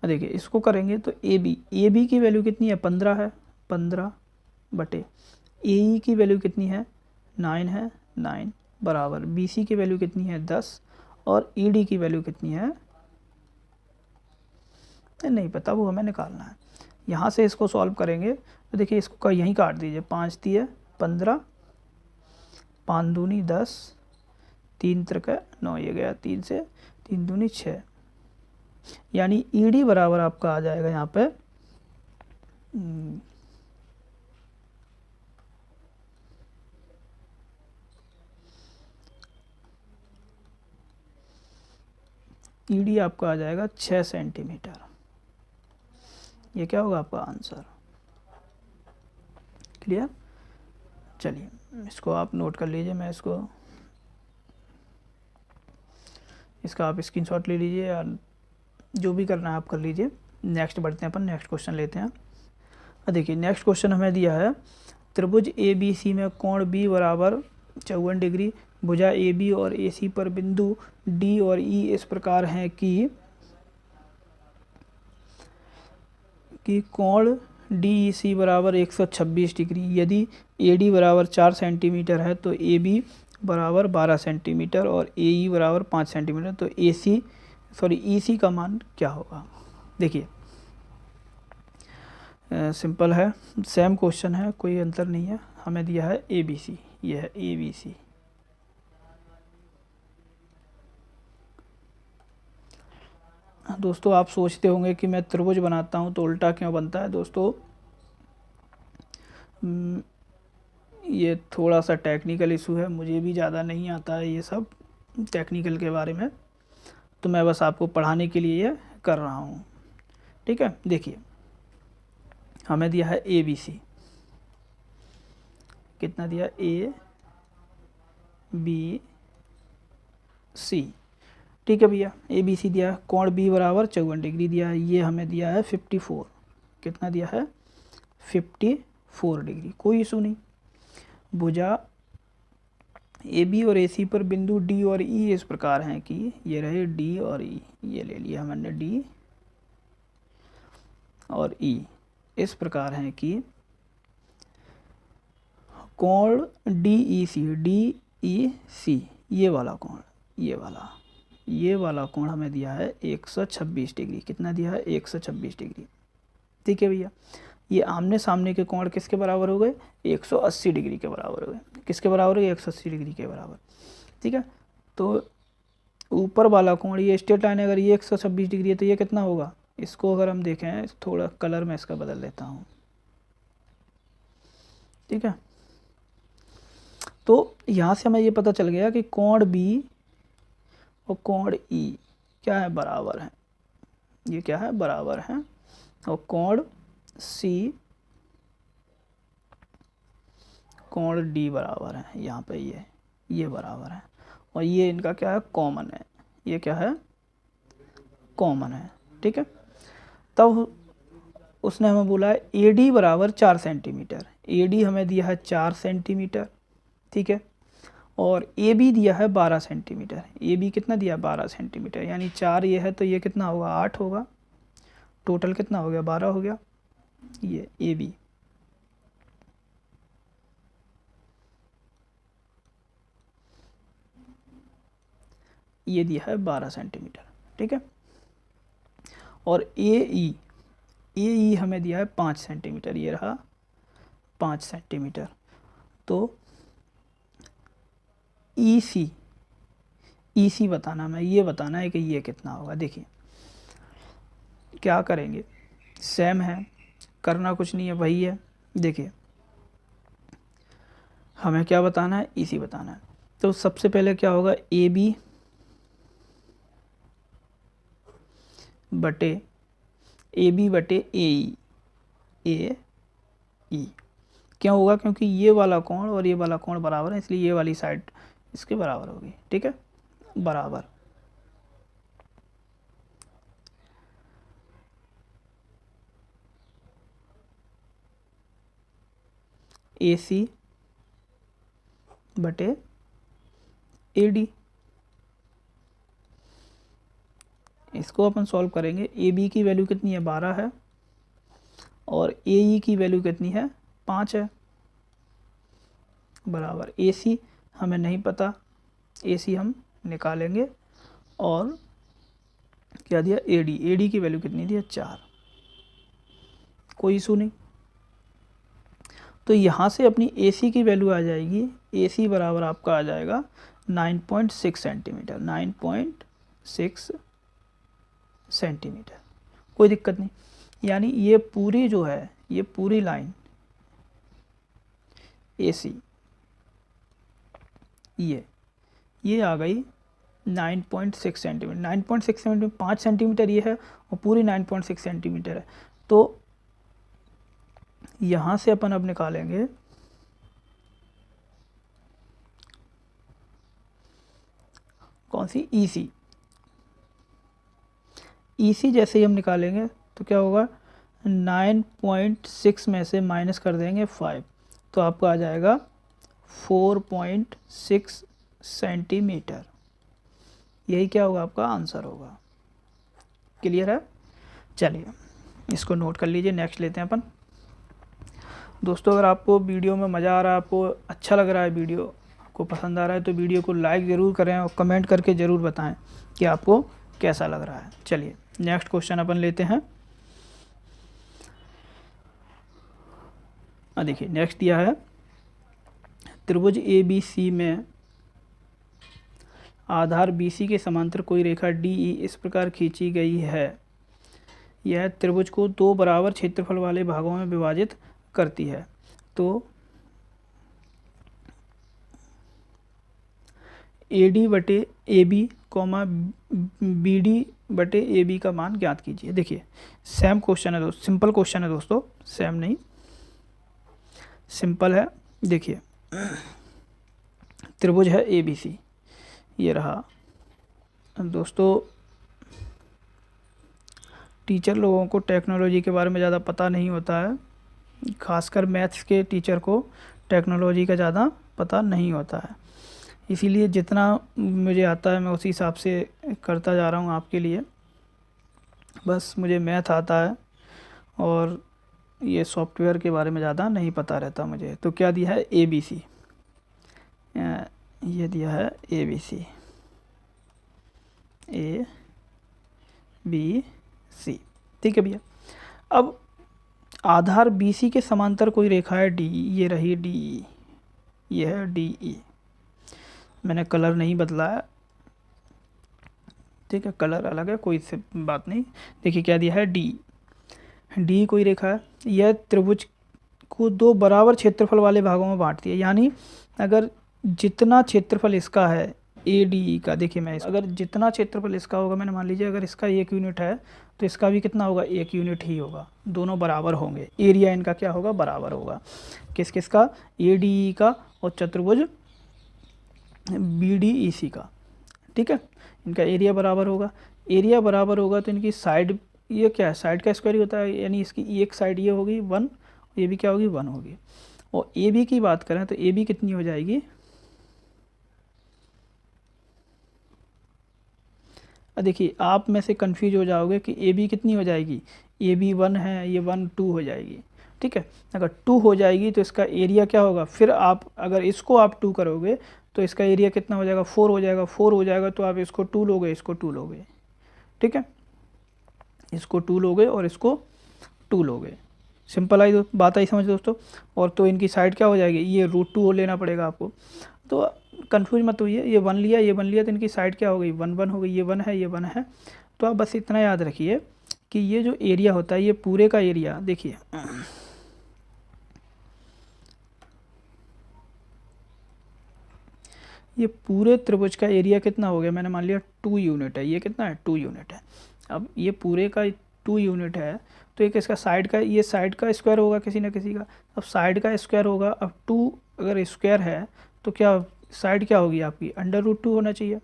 देखिए इसको करेंगे तो ए बी की वैल्यू कितनी है, 15 है, 15 बटे ए ई की वैल्यू कितनी है, 9 है, 9 बराबर बी सी की वैल्यू कितनी है, 10, और ई डी की वैल्यू कितनी है, नहीं पता, वो हमें निकालना है। यहाँ से इसको सॉल्व करेंगे तो देखिए इसको यहीं काट दीजिए, 5 दिए 15, 5 दूनी 10, 3 त्रिका 9, ये गया 3 से, 3 दूनी 6, यानी ई डी बराबर आपका आ जाएगा यहाँ पे ई डी आपका आ जाएगा 6 सेंटीमीटर, ये क्या होगा आपका आंसर। क्लियर, चलिए इसको आप नोट कर लीजिए, मैं इसका आप स्क्रीनशॉट ले लीजिए, या जो भी करना है आप कर लीजिए। नेक्स्ट बढ़ते हैं अपन, नेक्स्ट क्वेश्चन लेते हैं। देखिए नेक्स्ट क्वेश्चन हमें दिया है, त्रिभुज ए बी सी में कोण बी बराबर 54 डिग्री, भुजा ए बी और ए सी पर बिंदु डी और ई इस प्रकार हैं कि कोण डी ई सी बराबर 126 डिग्री। यदि ए डी बराबर 4 सेंटीमीटर है तो ए बी बराबर 12 सेंटीमीटर और ए ई बराबर 5 सेंटीमीटर, तो ई सी का मान क्या होगा। देखिए सिंपल है, सेम क्वेश्चन है, कोई अंतर नहीं है। हमें दिया है ए बी सी, ये है ए बी सी। दोस्तों आप सोचते होंगे कि मैं त्रिभुज बनाता हूँ तो उल्टा क्यों बनता है। दोस्तों ये थोड़ा सा टेक्निकल इशू है, मुझे भी ज़्यादा नहीं आता है ये सब टेक्निकल के बारे में, तो मैं बस आपको पढ़ाने के लिए ये कर रहा हूँ। ठीक है, देखिए हमें दिया है ABC, कितना दिया ABC, ठीक है भैया, ABC दिया है। कोण B बराबर 54 डिग्री दिया है, ये हमें दिया है 54, कितना दिया है 54 डिग्री, कोई इशू नहीं। भुजा AB और AC पर बिंदु D और E इस प्रकार हैं कि ये रहे D और E, ये ले लिया हमने D और E, इस प्रकार हैं कि कोण DEC, ये वाला कोण, ये वाला कोण हमें दिया है 126 डिग्री, कितना दिया है 126 डिग्री। ठीक है भैया, ये आमने सामने के कोण किसके बराबर हो गए 180 डिग्री के बराबर हो गए, किसके बराबर हो गए 180 डिग्री के बराबर। ठीक है, तो ऊपर वाला कोण ये स्ट्रेट लाइन अगर ये 126 डिग्री है तो ये कितना होगा, इसको अगर हम देखें थोड़ा कलर में इसका बदल देता हूँ। ठीक है, तो यहाँ से हमें ये पता चल गया कि कोण B और कोण E क्या है, बराबर है, ये क्या है बराबर है, और कोण C कोण D बराबर है, यहाँ पे ये बराबर है, और ये इनका क्या है कॉमन है, ये क्या है कॉमन है। ठीक है, तब उसने हमें बोला है AD बराबर 4 सेंटीमीटर, AD हमें दिया है 4 सेंटीमीटर। ठीक है, और AB दिया है 12 सेंटीमीटर, AB कितना दिया 12 सेंटीमीटर, यानी 4 ये है तो ये कितना होगा 8 होगा, टोटल कितना हो गया 12 हो गया। ये AB ये दिया है 12 सेंटीमीटर। ठीक है, और AE हमें दिया है 5 सेंटीमीटर, ये रहा 5 सेंटीमीटर। तो EC बताना, मैं ये बताना है कि ये कितना होगा। देखिए क्या करेंगे, सेम है, करना कुछ नहीं है, वही है। देखिए हमें क्या बताना है, EC बताना है। तो सबसे पहले क्या होगा AB बटे AE क्यों होगा, क्योंकि ये वाला कोण और ये वाला कोण बराबर है, इसलिए ये वाली साइड इसके बराबर होगी। ठीक है, बराबर AC बटे AD, इसको अपन सॉल्व करेंगे। AB की वैल्यू कितनी है 12 है, और AE की वैल्यू कितनी है 5 है, बराबर AC हमें नहीं पता, AC हम निकालेंगे, और क्या दिया AD की वैल्यू कितनी दी है 4, कोई इशू नहीं। तो यहाँ से अपनी AC की वैल्यू आ जाएगी, AC बराबर आपका आ जाएगा 9.6 सेंटीमीटर, 9.6 सेंटीमीटर, कोई दिक्कत नहीं। यानी ये पूरी जो है, ये पूरी लाइन AC ये आ गई 9.6 सेंटीमीटर, 9.6 सेंटीमीटर, 5 सेंटीमीटर ये है और पूरी 9.6 सेंटीमीटर है। तो यहाँ से अपन अब निकालेंगे कौन सी EC जैसे ही हम निकालेंगे तो क्या होगा 9.6 में से माइनस कर देंगे 5, तो आपका आ जाएगा 4.6 सेंटीमीटर, यही क्या होगा आपका आंसर होगा। क्लियर है, चलिए इसको नोट कर लीजिए। नेक्स्ट लेते हैं अपन। दोस्तों अगर आपको वीडियो में मज़ा आ रहा है, आपको अच्छा लग रहा है, वीडियो आपको पसंद आ रहा है, तो वीडियो को लाइक ज़रूर करें और कमेंट करके ज़रूर बताएं कि आपको कैसा लग रहा है। चलिए नेक्स्ट क्वेश्चन अपन लेते हैं। देखिए नेक्स्ट दिया है त्रिभुज ABC में आधार BC के समांतर कोई रेखा DE इस प्रकार खींची गई है, यह त्रिभुज को 2 बराबर क्षेत्रफल वाले भागों में विभाजित करती है। तो AD बटे AB कॉमा BD बटे AB का मान ज्ञात कीजिए। देखिए सेम क्वेश्चन है दोस्तों, सिंपल क्वेश्चन है दोस्तों, सेम नहीं सिंपल है। देखिए त्रिभुज है ABC, ये रहा दोस्तों। टीचर लोगों को टेक्नोलॉजी के बारे में ज़्यादा पता नहीं होता है, खासकर मैथ्स के टीचर को टेक्नोलॉजी का ज़्यादा पता नहीं होता है, इसीलिए जितना मुझे आता है मैं उसी हिसाब से करता जा रहा हूँ आपके लिए। बस मुझे मैथ आता है और ये सॉफ्टवेयर के बारे में ज़्यादा नहीं पता रहता मुझे। तो क्या दिया है ABC, ये दिया है ABC ABC, ठीक है भैया। अब आधार BC के समांतर कोई रेखा है D, ये रही DE, ये है DE। मैंने कलर नहीं बदला है, ठीक है, कलर अलग है, कोई से बात नहीं। देखिए क्या दिया है D कोई रेखा है, यह त्रिभुज को दो बराबर क्षेत्रफल वाले भागों में बांटती है। यानी अगर जितना क्षेत्रफल इसका है ADE का, देखिए मैं अगर जितना क्षेत्रफल इसका होगा, मैंने मान लीजिए अगर इसका 1 यूनिट है तो इसका भी कितना होगा, 1 यूनिट ही होगा, दोनों बराबर होंगे। एरिया इनका क्या होगा, बराबर होगा। किस किस का, ADE का और चतुर्भुज BDEC का, ठीक है। इनका एरिया बराबर होगा, एरिया बराबर होगा तो इनकी साइड, ये क्या है, साइड का स्क्वायर ही होता है, यानी इसकी एक साइड ये होगी 1, ये भी क्या होगी 1 होगी। और AB की बात करें तो AB कितनी हो जाएगी, देखिए आप में से कंफ्यूज हो जाओगे कि AB कितनी हो जाएगी, AB 1 है, ये 1 2 हो जाएगी, ठीक है। अगर 2 हो जाएगी तो इसका एरिया क्या होगा, फिर आप अगर इसको आप 2 करोगे तो इसका एरिया कितना हो जाएगा, 4 हो जाएगा। 4 हो जाएगा तो आप इसको 2 लोगे, इसको 2 लोगे, ठीक है, इसको 2 लोगे और इसको 2 लोगे। सिंपल आई बात आई समझ दोस्तों। और तो इनकी साइड क्या हो जाएगी, ये √2 लेना पड़ेगा आपको। तो कंफ्यूज मत होइए, ये 1 लिया, ये 1 लिया, तो इनकी साइड क्या हो गई, 1 1 हो गई, ये 1 है, ये 1 है। तो आप बस इतना याद रखिए कि ये जो एरिया होता है, ये पूरे का एरिया, देखिए ये पूरे त्रिभुज का एरिया कितना हो गया, मैंने मान लिया 2 यूनिट है, ये कितना है 2 यूनिट है। अब ये पूरे का 2 यूनिट है तो एक इसका साइड का, ये साइड का स्क्वायर होगा किसी न किसी का। अब साइड का स्क्वायर होगा, अब 2 अगर स्क्वायर है तो क्या साइड क्या होगी आपकी, √2 होना चाहिए।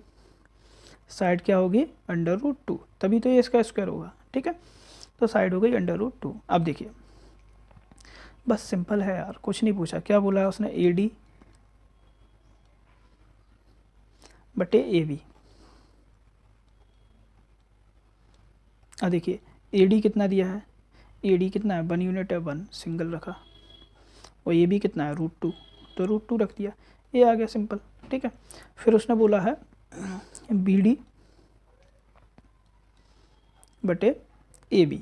साइड क्या होगी, √2, तभी तो ये इसका स्क्वायर होगा, ठीक है। तो साइड हो गई √2। अब देखिए बस सिंपल है यार, कुछ नहीं पूछा, क्या बोला है उसने, AD बटे AB। अब देखिए AD कितना दिया है, AD कितना है 1 यूनिट है, 1 सिंगल रखा, और AB कितना है √2, तो √2 रख दिया, ये आ गया सिंपल, ठीक है। फिर उसने बोला है BD बटे AB।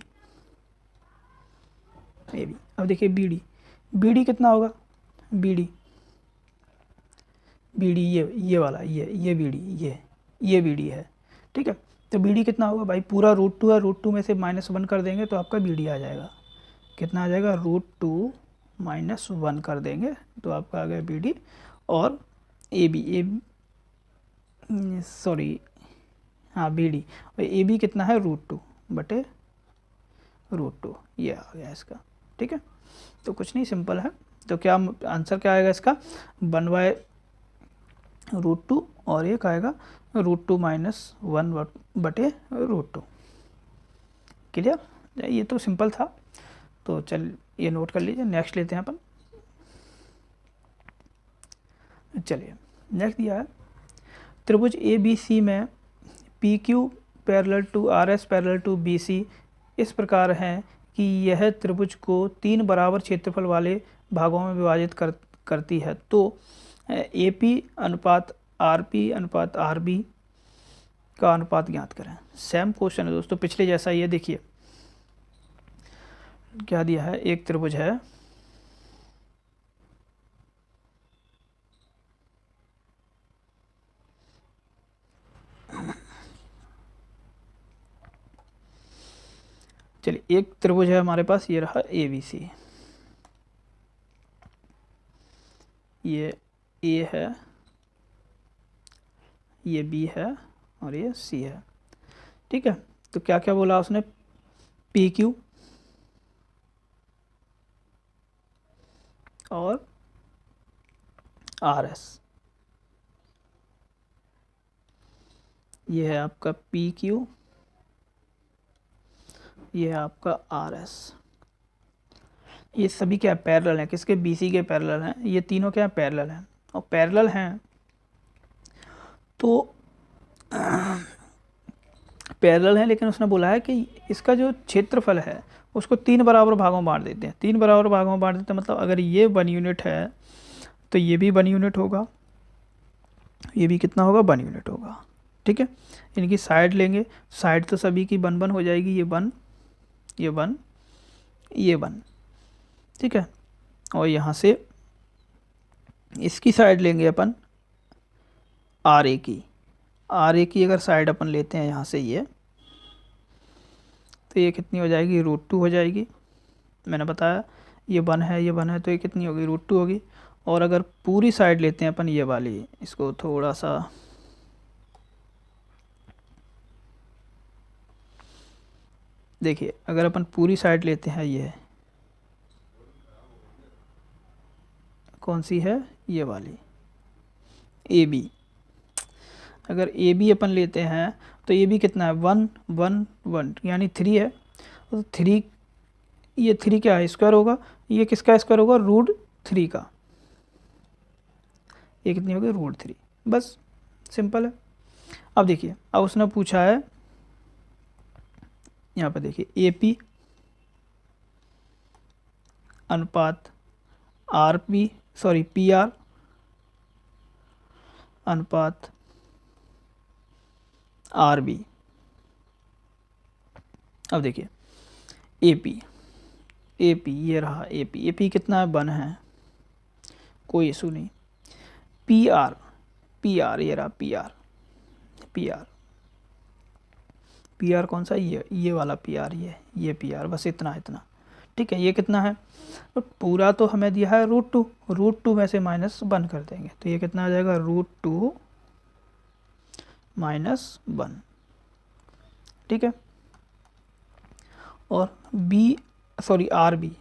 अब देखिए BD कितना होगा, BD ये वाला, ये BD, ये BD है, ठीक है। तो BD कितना होगा भाई, पूरा √2 है, √2 में से -1 कर देंगे तो आपका BD आ जाएगा, कितना आ जाएगा, √2 -1 कर देंगे तो आपका आ गया BD। और AB सॉरी हाँ BD, और AB कितना है √2 बटे √2, ये आ गया इसका, ठीक है। तो कुछ नहीं, सिंपल है। तो क्या आंसर क्या आएगा इसका, 1/√2 और एक आएगा √2 - 1 बटे √2। क्लियर, ये तो सिंपल था। तो चल ये नोट कर लीजिए, नेक्स्ट लेते हैं अपन। चलिए नेक्स्ट दिया है त्रिभुज ABC में PQ parallel to RS parallel to BC इस प्रकार है कि यह त्रिभुज को 3 बराबर क्षेत्रफल वाले भागों में विभाजित करती है। तो AP अनुपात RP अनुपात RB का अनुपात ज्ञात करें। सेम क्वेश्चन है दोस्तों, पिछले जैसा। ये देखिए क्या दिया है, एक त्रिभुज है, चलिए एक त्रिभुज है हमारे पास, ये रहा ABC, ये A है, ये बी है और ये सी है। ठीक है, तो क्या क्या बोला उसने, पी क्यू और आर एस। ये है आपका पी क्यू, ये है आपका आर एस। ये सभी क्या पैरेलल हैं, किसके, बीसी के पैरेलल हैं। ये तीनों क्या पैरेलल हैं, और पैरेलल हैं तो पैरेलल हैं, लेकिन उसने बोला है कि इसका जो क्षेत्रफल है उसको 3 बराबर भागों में बांट देते हैं। 3 बराबर भागों में बांट देते हैं, मतलब अगर ये 1 यूनिट है तो ये भी 1 यूनिट होगा, ये भी कितना होगा, 1 यूनिट होगा। ठीक है, इनकी साइड लेंगे, साइड तो सभी की 1 1 हो जाएगी, ये 1, ये 1, ये 1। ठीक है, और यहाँ से इसकी साइड लेंगे अपन आर ए की, आर ए की अगर साइड अपन लेते हैं यहाँ से ये, तो ये कितनी हो जाएगी, √2 हो जाएगी। मैंने बताया ये 1 है, ये 1 है, तो ये कितनी होगी, √2 होगी। और अगर पूरी साइड लेते हैं अपन ये वाली, इसको थोड़ा सा देखिए, अगर अपन पूरी साइड लेते हैं, ये कौन सी है, ये वाली ए बी। अगर ए बी अपन लेते हैं तो ये भी कितना है, 1 1 1, यानी 3 है। तो 3, ये 3 क्या है, स्क्वायर होगा, ये किसका स्क्वायर होगा, √3 का। ये कितनी होगी, √3। बस सिंपल है। अब देखिए, अब उसने पूछा है यहाँ पर, देखिए ए पी अनुपात R P, sorry P are अनुपात आर बी। अब देखिए ए पी, ए पी ये रहा, ए पी कितना है, 1 है, कोई इशू नहीं। पी आर, पी आर ये रहा, P R, P R, P R कौन सा, ये वाला पी आर, ये पी आर, बस इतना इतना। ठीक है, ये कितना है, तो पूरा तो हमें दिया है √2, √2 में से -1 कर देंगे, तो ये कितना आ जाएगा, √2 - 1। ठीक है, और B, sorry R B,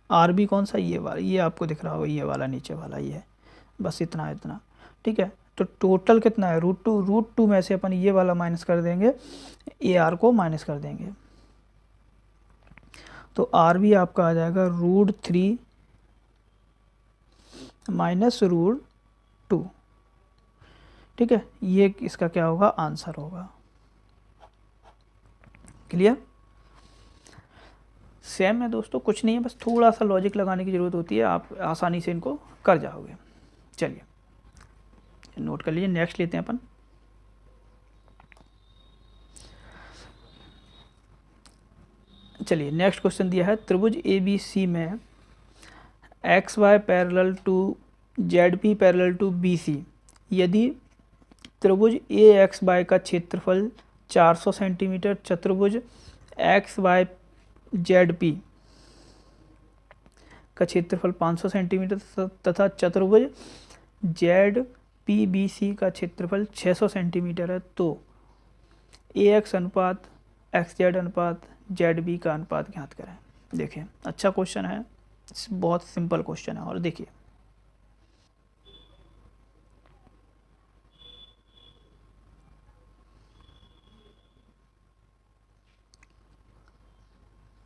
R B कौन सा, ये वाला, ये आपको दिख रहा होगा, ये वाला नीचे वाला, ये है, बस इतना इतना। ठीक है, तो टोटल कितना है, √2 में से अपन ये वाला माइनस कर देंगे, ए आर को माइनस कर देंगे, तो आर बी आपका आ जाएगा √3 - √2। ठीक है, ये इसका क्या होगा, आंसर होगा। क्लियर, सेम है दोस्तों, कुछ नहीं है, बस थोड़ा सा लॉजिक लगाने की ज़रूरत होती है, आप आसानी से इनको कर जाओगे। चलिए नोट कर लीजिए, नेक्स्ट लेते हैं अपन। चलिए नेक्स्ट क्वेश्चन दिया है, त्रिभुज ए बी सी में X Y parallel to Z P parallel to B C, यदि त्रिभुज ए एक्स वाई का क्षेत्रफल 400 सेंटीमीटर, चतुर्भुज एक्स वाई जेड पी का क्षेत्रफल 500 सेंटीमीटर तथा चतुर्भुज जेड पी बी सी का क्षेत्रफल 600 सेंटीमीटर है, तो ए एक्स अनुपात एक्स जेड अनुपात जेड बी का अनुपात ज्ञात करें। देखिए अच्छा क्वेश्चन है, बहुत सिंपल क्वेश्चन है। और देखिए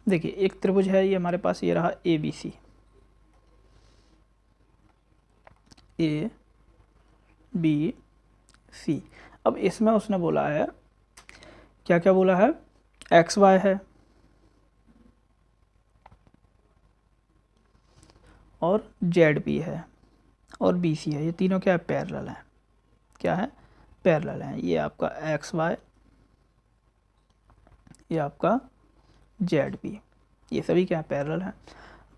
देखिए एक त्रिभुज है ये हमारे पास, ये रहा ए बी सी, ए बी सी। अब इसमें उसने बोला है, क्या क्या बोला है, एक्स वाई है और जेड पी है और बी सी है, ये तीनों क्या है, पैरेलल हैं। क्या है, पैरेलल हैं। ये आपका एक्स वाई, ये आपका जेड पी, ये सभी क्या है, पैरेलल हैं।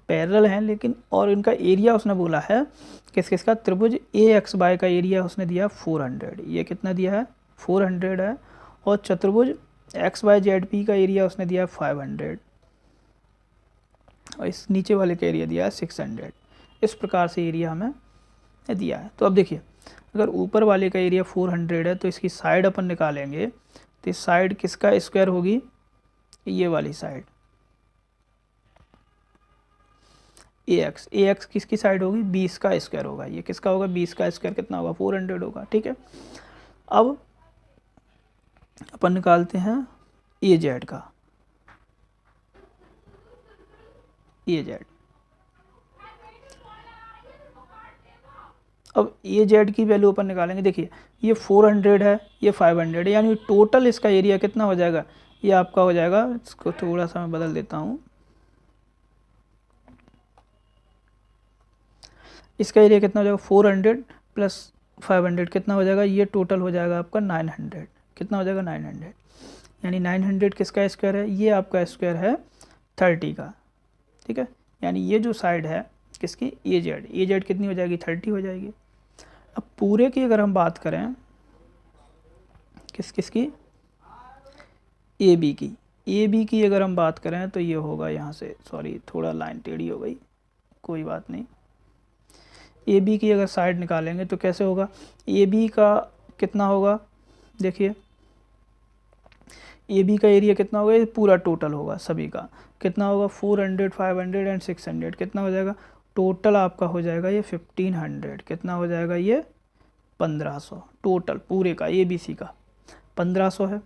पैरेलल हैं लेकिन, और इनका एरिया उसने बोला है किस किसका, त्रिभुज ए एक्स वाई का एरिया उसने दिया 400, ये कितना दिया है, 400 है। और चतुर्भुज एक्स वाई जेड पी का एरिया उसने दिया है 500, और इस नीचे वाले का एरिया दिया है 600। इस प्रकार से एरिया हमें दिया है। तो अब देखिए, अगर ऊपर वाले का एरिया 400 है तो इसकी साइड अपन निकालेंगे तो इस साइड किसका स्क्वायर होगी, ये वाली साइड ए एक्स किसकी साइड होगी, 20 का स्क्वायर होगा। ये किसका होगा, 20 का स्क्वायर कितना होगा, 400 होगा। ठीक है, अब अपन निकालते हैं ए जेड का, ए जेड। अब ए जेड की वैल्यू अपन निकालेंगे। देखिए ये 400 है, ये 500 है, यानी टोटल इसका एरिया कितना हो जाएगा, ये आपका हो जाएगा, इसको थोड़ा सा मैं बदल देता हूँ, इसका एरिया कितना हो जाएगा 400 प्लस 500 कितना हो जाएगा, ये टोटल हो जाएगा आपका 900। कितना हो जाएगा 900, यानी 900 किसका स्क्वायर है, ये आपका स्क्वायर है 30 का। ठीक है, यानी ये जो साइड है किसकी, ए जेड कितनी हो जाएगी, 30 हो जाएगी। अब पूरे की अगर हम बात करें किसकी, ए बी की अगर हम बात करें तो ये होगा यहाँ से, सॉरी थोड़ा लाइन टेढ़ी हो गई, कोई बात नहीं। ए बी की अगर साइड निकालेंगे तो कैसे होगा, ए बी का कितना होगा, देखिए ए बी का एरिया कितना होगा, ये पूरा टोटल होगा सभी का, कितना होगा 400, 500 एंड 600, कितना हो जाएगा टोटल आपका हो जाएगा ये 1500। कितना हो जाएगा ये 1500, टोटल पूरे का ए बी सी का 1500 है।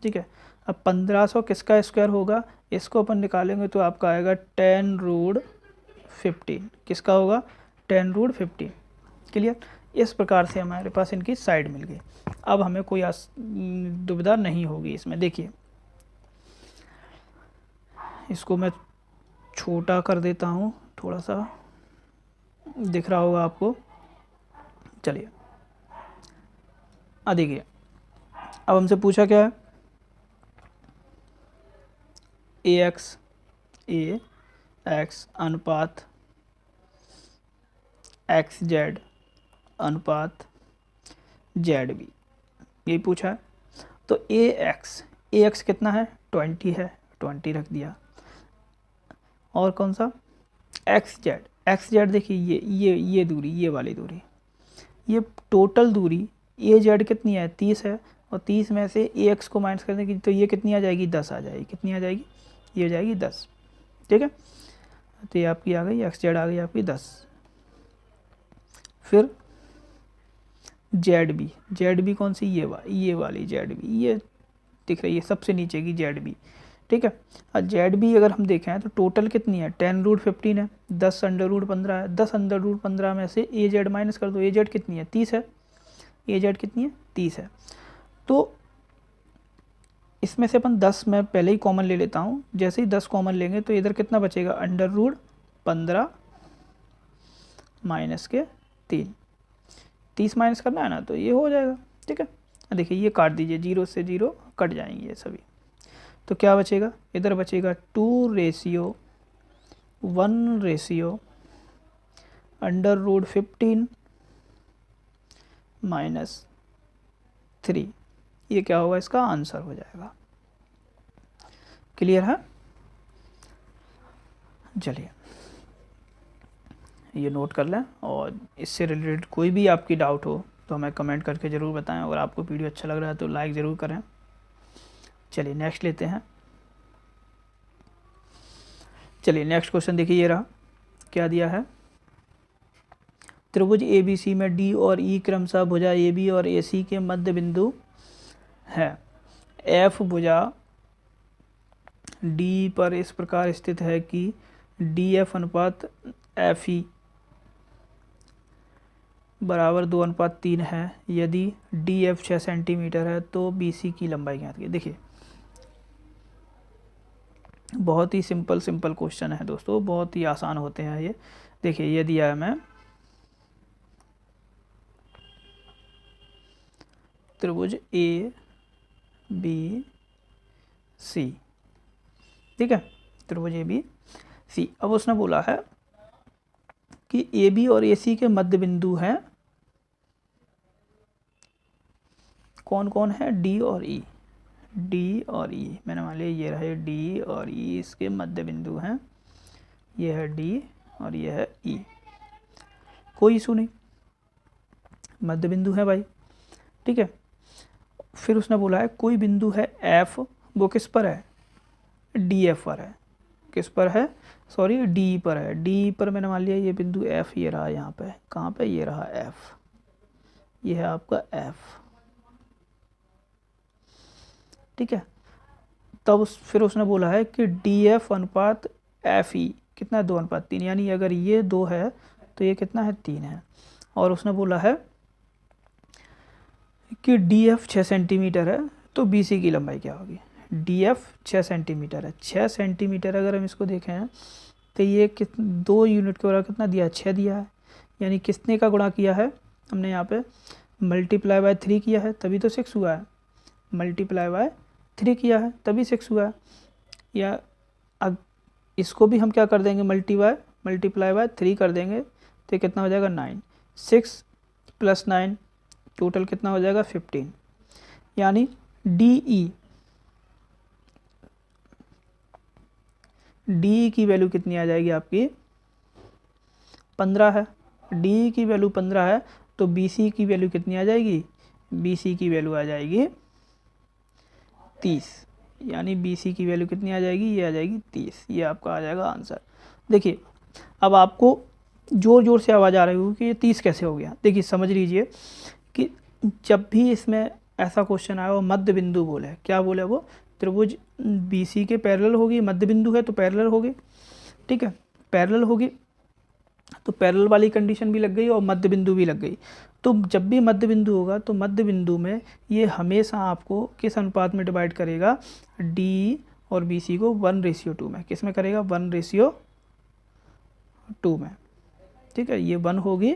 ठीक है, अब 1500 किसका स्क्वायर होगा, इसको अपन निकालेंगे तो आपका आएगा 10√15। किसका होगा 10√15। क्लियर, इस प्रकार से हमारे पास इनकी साइड मिल गई। अब हमें कोई दुविधा नहीं होगी इसमें। देखिए इसको मैं छोटा कर देता हूँ, थोड़ा सा दिख रहा होगा आपको। चलिए देखिए अब हमसे पूछा क्या है, ए एक्स अनुपात एक्स जेड अनुपात जेड बी, यही पूछा है। तो ए एक्स कितना है 20 है, 20 रख दिया। और कौन सा एक्स जेड देखिए ये दूरी, ये वाली दूरी, ये टोटल दूरी ए जेड कितनी है 30 है, और 30 में से ए एक्स को माइनस करने की तो ये कितनी आ जाएगी 10 आ जाएगी। कितनी आ जाएगी, ये हो जाएगी 10। ठीक है, तो ये आपकी आ गई एक्स जेड आ गई आपकी 10। फिर जेड बी कौन सी, ये वाली जेड बी, ये दिख रही है सबसे नीचे की जेड बी। ठीक है, और जेड बी अगर हम देखें तो टोटल कितनी है 10√15 है, 10√15 है, 10√15 में से ए जेड माइनस कर दो, ए जेड कितनी है 30 है, ए जेड कितनी है 30 है। तो इसमें से अपन 10 मैं पहले ही कॉमन ले लेता हूँ, जैसे ही 10 कॉमन लेंगे तो इधर कितना बचेगा √15 माइनस के 3, 30 माइनस करना है ना तो ये हो जाएगा। ठीक है, देखिए ये काट दीजिए, 0 से 0 कट जाएंगे ये सभी, तो क्या बचेगा, इधर बचेगा 2:1 √15 माइनस 3, ये क्या होगा इसका आंसर हो जाएगा। क्लियर है, चलिए ये नोट कर लें, और इससे रिलेटेड कोई भी आपकी डाउट हो तो हमें कमेंट करके ज़रूर बताएं। अगर आपको वीडियो अच्छा लग रहा है तो लाइक ज़रूर करें। चलिए नेक्स्ट लेते हैं। चलिए नेक्स्ट क्वेश्चन देखिए, ये रहा, क्या दिया है, त्रिभुज ABC में D और E क्रमशः भुजा AB और AC के मध्य बिंदु है। F भुजा D पर इस प्रकार स्थित है कि DF अनुपात FE बराबर 2:3 है। यदि DF 6 सेंटीमीटर है तो BC की लंबाई ज्ञात कीजिए। देखिए बहुत ही सिंपल क्वेश्चन है दोस्तों, बहुत ही आसान होते हैं ये। देखिए ये दिया है मैं, त्रिभुज ABC, ठीक है, त्रिभुज ABC। अब उसने बोला है कि AB और AC के मध्य बिंदु हैं कौन कौन है, D और E। मैंने मान लिया ये रहे D और E, इसके मध्य बिंदु हैं, ये है D और ये है E, कोई इशू नहीं। मध्य बिंदु है भाई, ठीक है। फिर उसने बोला है कोई बिंदु है एफ, वो किस पर है, डी एफ पर है, किस पर है, सॉरी डी पर है, डी पर मैंने मान लिया ये बिंदु एफ ये रहा, यहाँ पे कहाँ पे, ये रहा एफ, ये है आपका एफ, ठीक है। तब फिर उसने बोला है कि डी एफ अनुपात एफ ई कितना है, 2:3, यानी अगर ये 2 है तो ये कितना है, 3 है। और उसने बोला है कि डी एफ 6 सेंटीमीटर है तो बी सी की लंबाई क्या होगी। डी एफ 6 सेंटीमीटर है, 6 सेंटीमीटर अगर हम इसको देखें तो ये 2 यूनिट के बराबर कितना दिया है, 6 दिया है, यानी कितने का गुणा किया है हमने, यहाँ पे मल्टीप्लाई बाय 3 किया है तभी तो 6 हुआ है, मल्टीप्लाई बाय 3 किया है तभी 6 हुआ है। या अब इसको भी हम क्या कर देंगे, मल्टीप्लाई बाय 3 कर देंगे तो ये कितना हो जाएगा 9, 6 + 9 टोटल कितना हो जाएगा 15, यानी डी की वैल्यू कितनी आ जाएगी आपकी 15 है, डी की वैल्यू 15 है तो बी सी की वैल्यू कितनी आ जाएगी, बी सी की वैल्यू आ जाएगी 30, यानी बी सी की वैल्यू कितनी आ जाएगी, ये आ जाएगी 30, ये आपका आ जाएगा आंसर। देखिए अब आपको ज़ोर ज़ोर से आवाज़ आ रही होगी कि ये 30 कैसे हो गया। देखिए समझ लीजिए कि जब भी इसमें ऐसा क्वेश्चन आया वो मध्य बिंदु बोले, क्या बोले वो, त्रिभुज बी सी के पैरेलल होगी, मध्य बिंदु है तो पैरेलल होगी, ठीक है, पैरेलल होगी तो पैरेलल वाली कंडीशन भी लग गई और मध्य बिंदु भी लग गई। तो जब भी मध्य बिंदु होगा तो मध्य बिंदु में ये हमेशा आपको किस अनुपात में डिवाइड करेगा, डी और बी सी को 1:2 में, किस में करेगा, 1:2 में, ठीक है। ये 1 होगी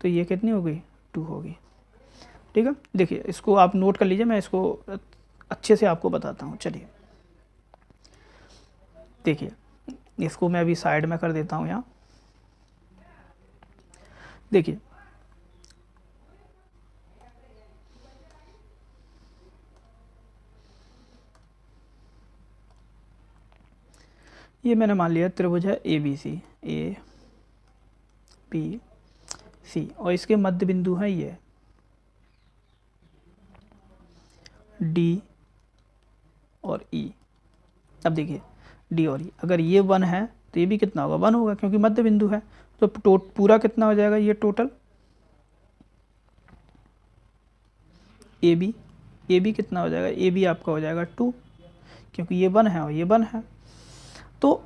तो ये कितनी होगी, 2 होगी, ठीक है। देखिए इसको आप नोट कर लीजिए, मैं इसको अच्छे से आपको बताता हूँ। चलिए देखिए इसको मैं अभी साइड में कर देता हूँ यहाँ। देखिए ये मैंने मान लिया त्रिभुज है ए बी सी और इसके मध्य बिंदु है ये डी और ई। अब देखिए डी और ई, अगर ये 1 है तो ये भी कितना होगा, 1 होगा क्योंकि मध्य बिंदु है। तो पूरा कितना हो जाएगा ये टोटल, ए बी कितना हो जाएगा, ए बी आपका हो जाएगा 2, क्योंकि ये 1 है और ये 1 है। तो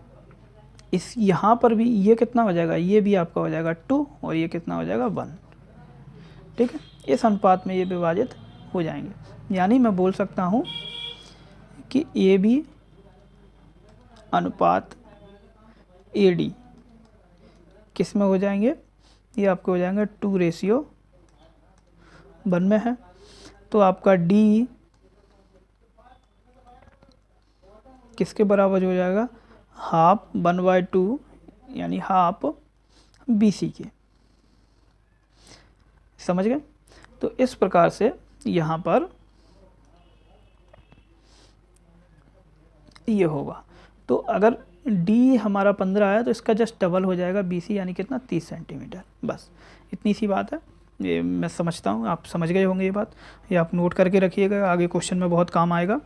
इस यहाँ पर भी ये कितना हो जाएगा, ये भी आपका हो जाएगा 2 और ये कितना हो जाएगा 1, ठीक है। इस अनुपात में ये विभाजित हो जाएंगे, यानी मैं बोल सकता हूँ कि ए बी अनुपात ए डी किस में हो जाएंगे, ये आपके हो जाएंगे 2:1 में है। तो आपका डी किसके बराबर हो जाएगा, हाफ 1/2 यानी हाफ बी सी के, समझ गए। तो इस प्रकार से यहाँ पर ये होगा। तो अगर डी हमारा 15 है तो इसका जस्ट डबल हो जाएगा बी सी, यानी कितना 30 सेंटीमीटर, बस इतनी सी बात है। ये मैं समझता हूँ आप समझ गए होंगे ये बात, ये आप नोट करके रखिएगा, आगे क्वेश्चन में बहुत काम आएगा।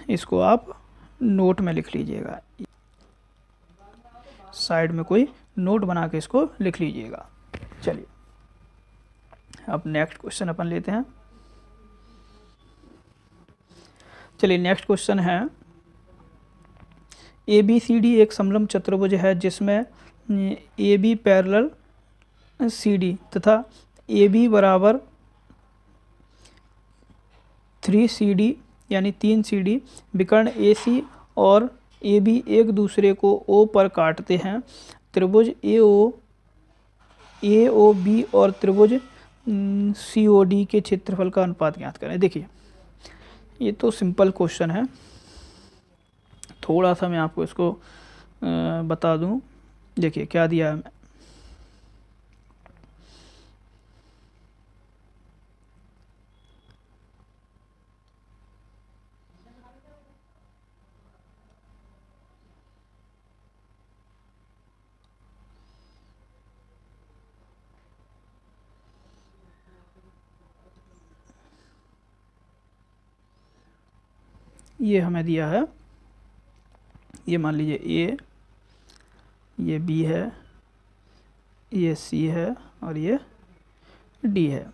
इसको आप नोट में लिख लीजिएगा, साइड में कोई नोट बना के इसको लिख लीजिएगा। चलिए अब नेक्स्ट क्वेश्चन अपन लेते हैं। चलिए नेक्स्ट क्वेश्चन है, ए बी सी डी एक समलंब चतुर्भुज है जिसमें A B parallel C D तथा ए बी बराबर 3CD यानी 3CD विकर्ण ए सी और ए बी एक दूसरे को ओ पर काटते हैं। त्रिभुज ए ओ बी और त्रिभुज सी ओ डी के क्षेत्रफल का अनुपात ज्ञात करें। देखिए ये तो सिंपल क्वेश्चन है, थोड़ा सा मैं आपको इसको बता दूं। देखिए क्या दिया है, ये हमें दिया है, ये मान लीजिए ए, ये बी है, ये सी है और ये डी है।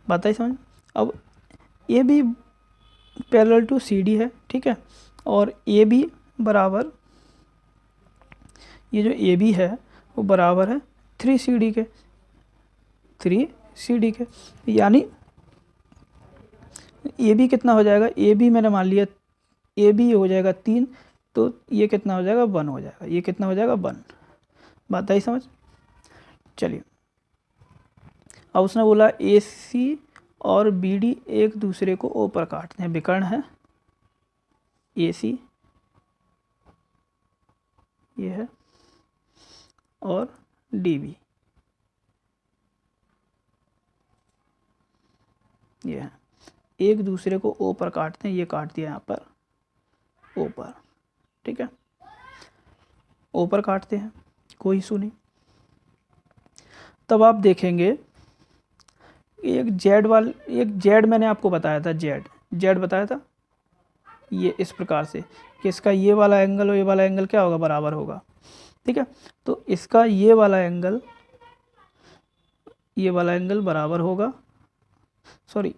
बात आई समझ। अब A B parallel to C D है, ठीक है, और ए बी बराबर, ये जो ए बी है वो बराबर है 3CD के, 3CD के, यानी ए बी कितना हो जाएगा, ए बी मैंने मान लिया ए बी हो जाएगा 3, तो ये कितना हो जाएगा 1 हो जाएगा, ये कितना हो जाएगा 1। बात आई समझ। चलिए अब उसने बोला ए सी और बी डी एक दूसरे को ओ पर काटते हैं, विकर्ण है ए सी, ये है, और डी बी ये है, एक दूसरे को ओ पर काटते हैं, ये काट दिया यहाँ पर ओ पर, ठीक है, ओ पर काटते हैं, कोई इशू नहीं। तब आप देखेंगे एक जेड मैंने आपको बताया था, जेड बताया था, ये इस प्रकार से कि इसका ये वाला एंगल और ये वाला एंगल क्या होगा, बराबर होगा, ठीक है। तो इसका ये वाला एंगल बराबर होगा, सॉरी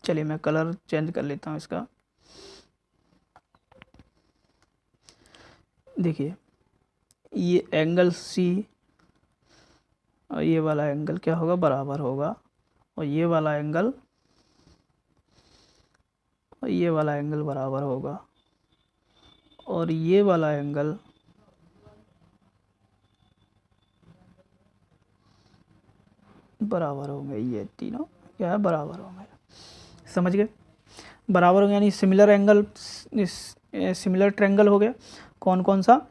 चलिए मैं कलर चेंज कर लेता हूँ इसका। देखिए ये एंगल सी और ये वाला एंगल क्या होगा, बराबर होगा, और ये वाला एंगल बराबर होगा, और ये वाला एंगल बराबर होंगे, ये तीनों क्या है, बराबर होंगे। समझ गए, बराबर होंगे यानी सिमिलर एंगल, सिमिलर ट्रायंगल हो गया। कौन कौन सा,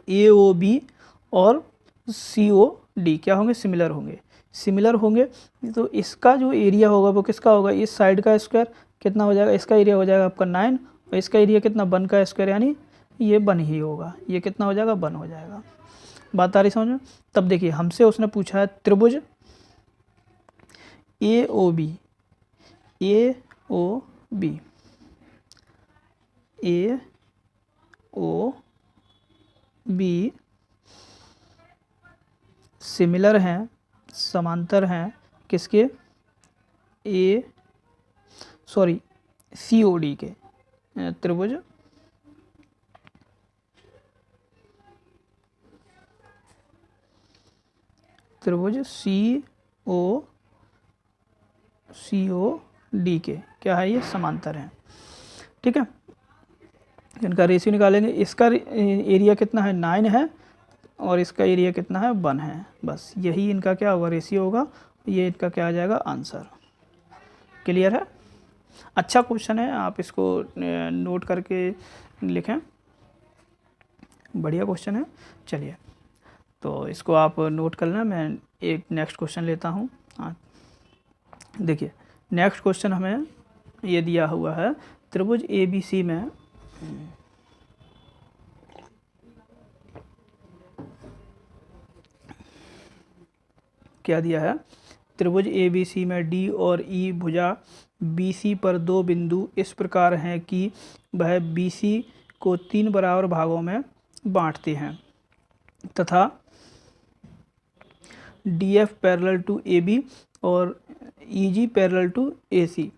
ए ओ बी और सी ओ डी क्या होंगे, सिमिलर होंगे। तो इसका जो एरिया होगा वो किसका होगा, इस साइड का स्क्वायर कितना हो जाएगा, इसका एरिया हो जाएगा आपका 9, और इसका एरिया कितना 1 का स्क्वायर, यानी ये 1 ही होगा, ये कितना हो जाएगा 1 हो जाएगा। बात आ रही समझ में। तब देखिए हमसे उसने पूछा है त्रिभुज ए ओ बी सिमिलर हैं, समांतर हैं किसके, COD के, त्रिभुज COD के क्या है, ये समांतर हैं, ठीक है। इनका रेशियो निकालेंगे, इसका एरिया कितना है 9 है, और इसका एरिया कितना है 1 है, बस यही इनका क्या होगा, रेशियो होगा, ये इनका क्या आ जाएगा, आंसर। क्लियर है। अच्छा क्वेश्चन है, आप इसको नोट करके लिखें, बढ़िया क्वेश्चन है। चलिए तो इसको आप नोट कर लेना, मैं एक नेक्स्ट क्वेश्चन लेता हूँ। हाँ देखिए नेक्स्ट क्वेश्चन हमें ये दिया हुआ है, त्रिभुज ABC में क्या दिया है, त्रिभुज ABC में D और E भुजा BC पर 2 बिंदु इस प्रकार हैं कि वह BC को 3 बराबर भागों में बांटते हैं, तथा DF पैरेलल टू AB और EG parallel to AC।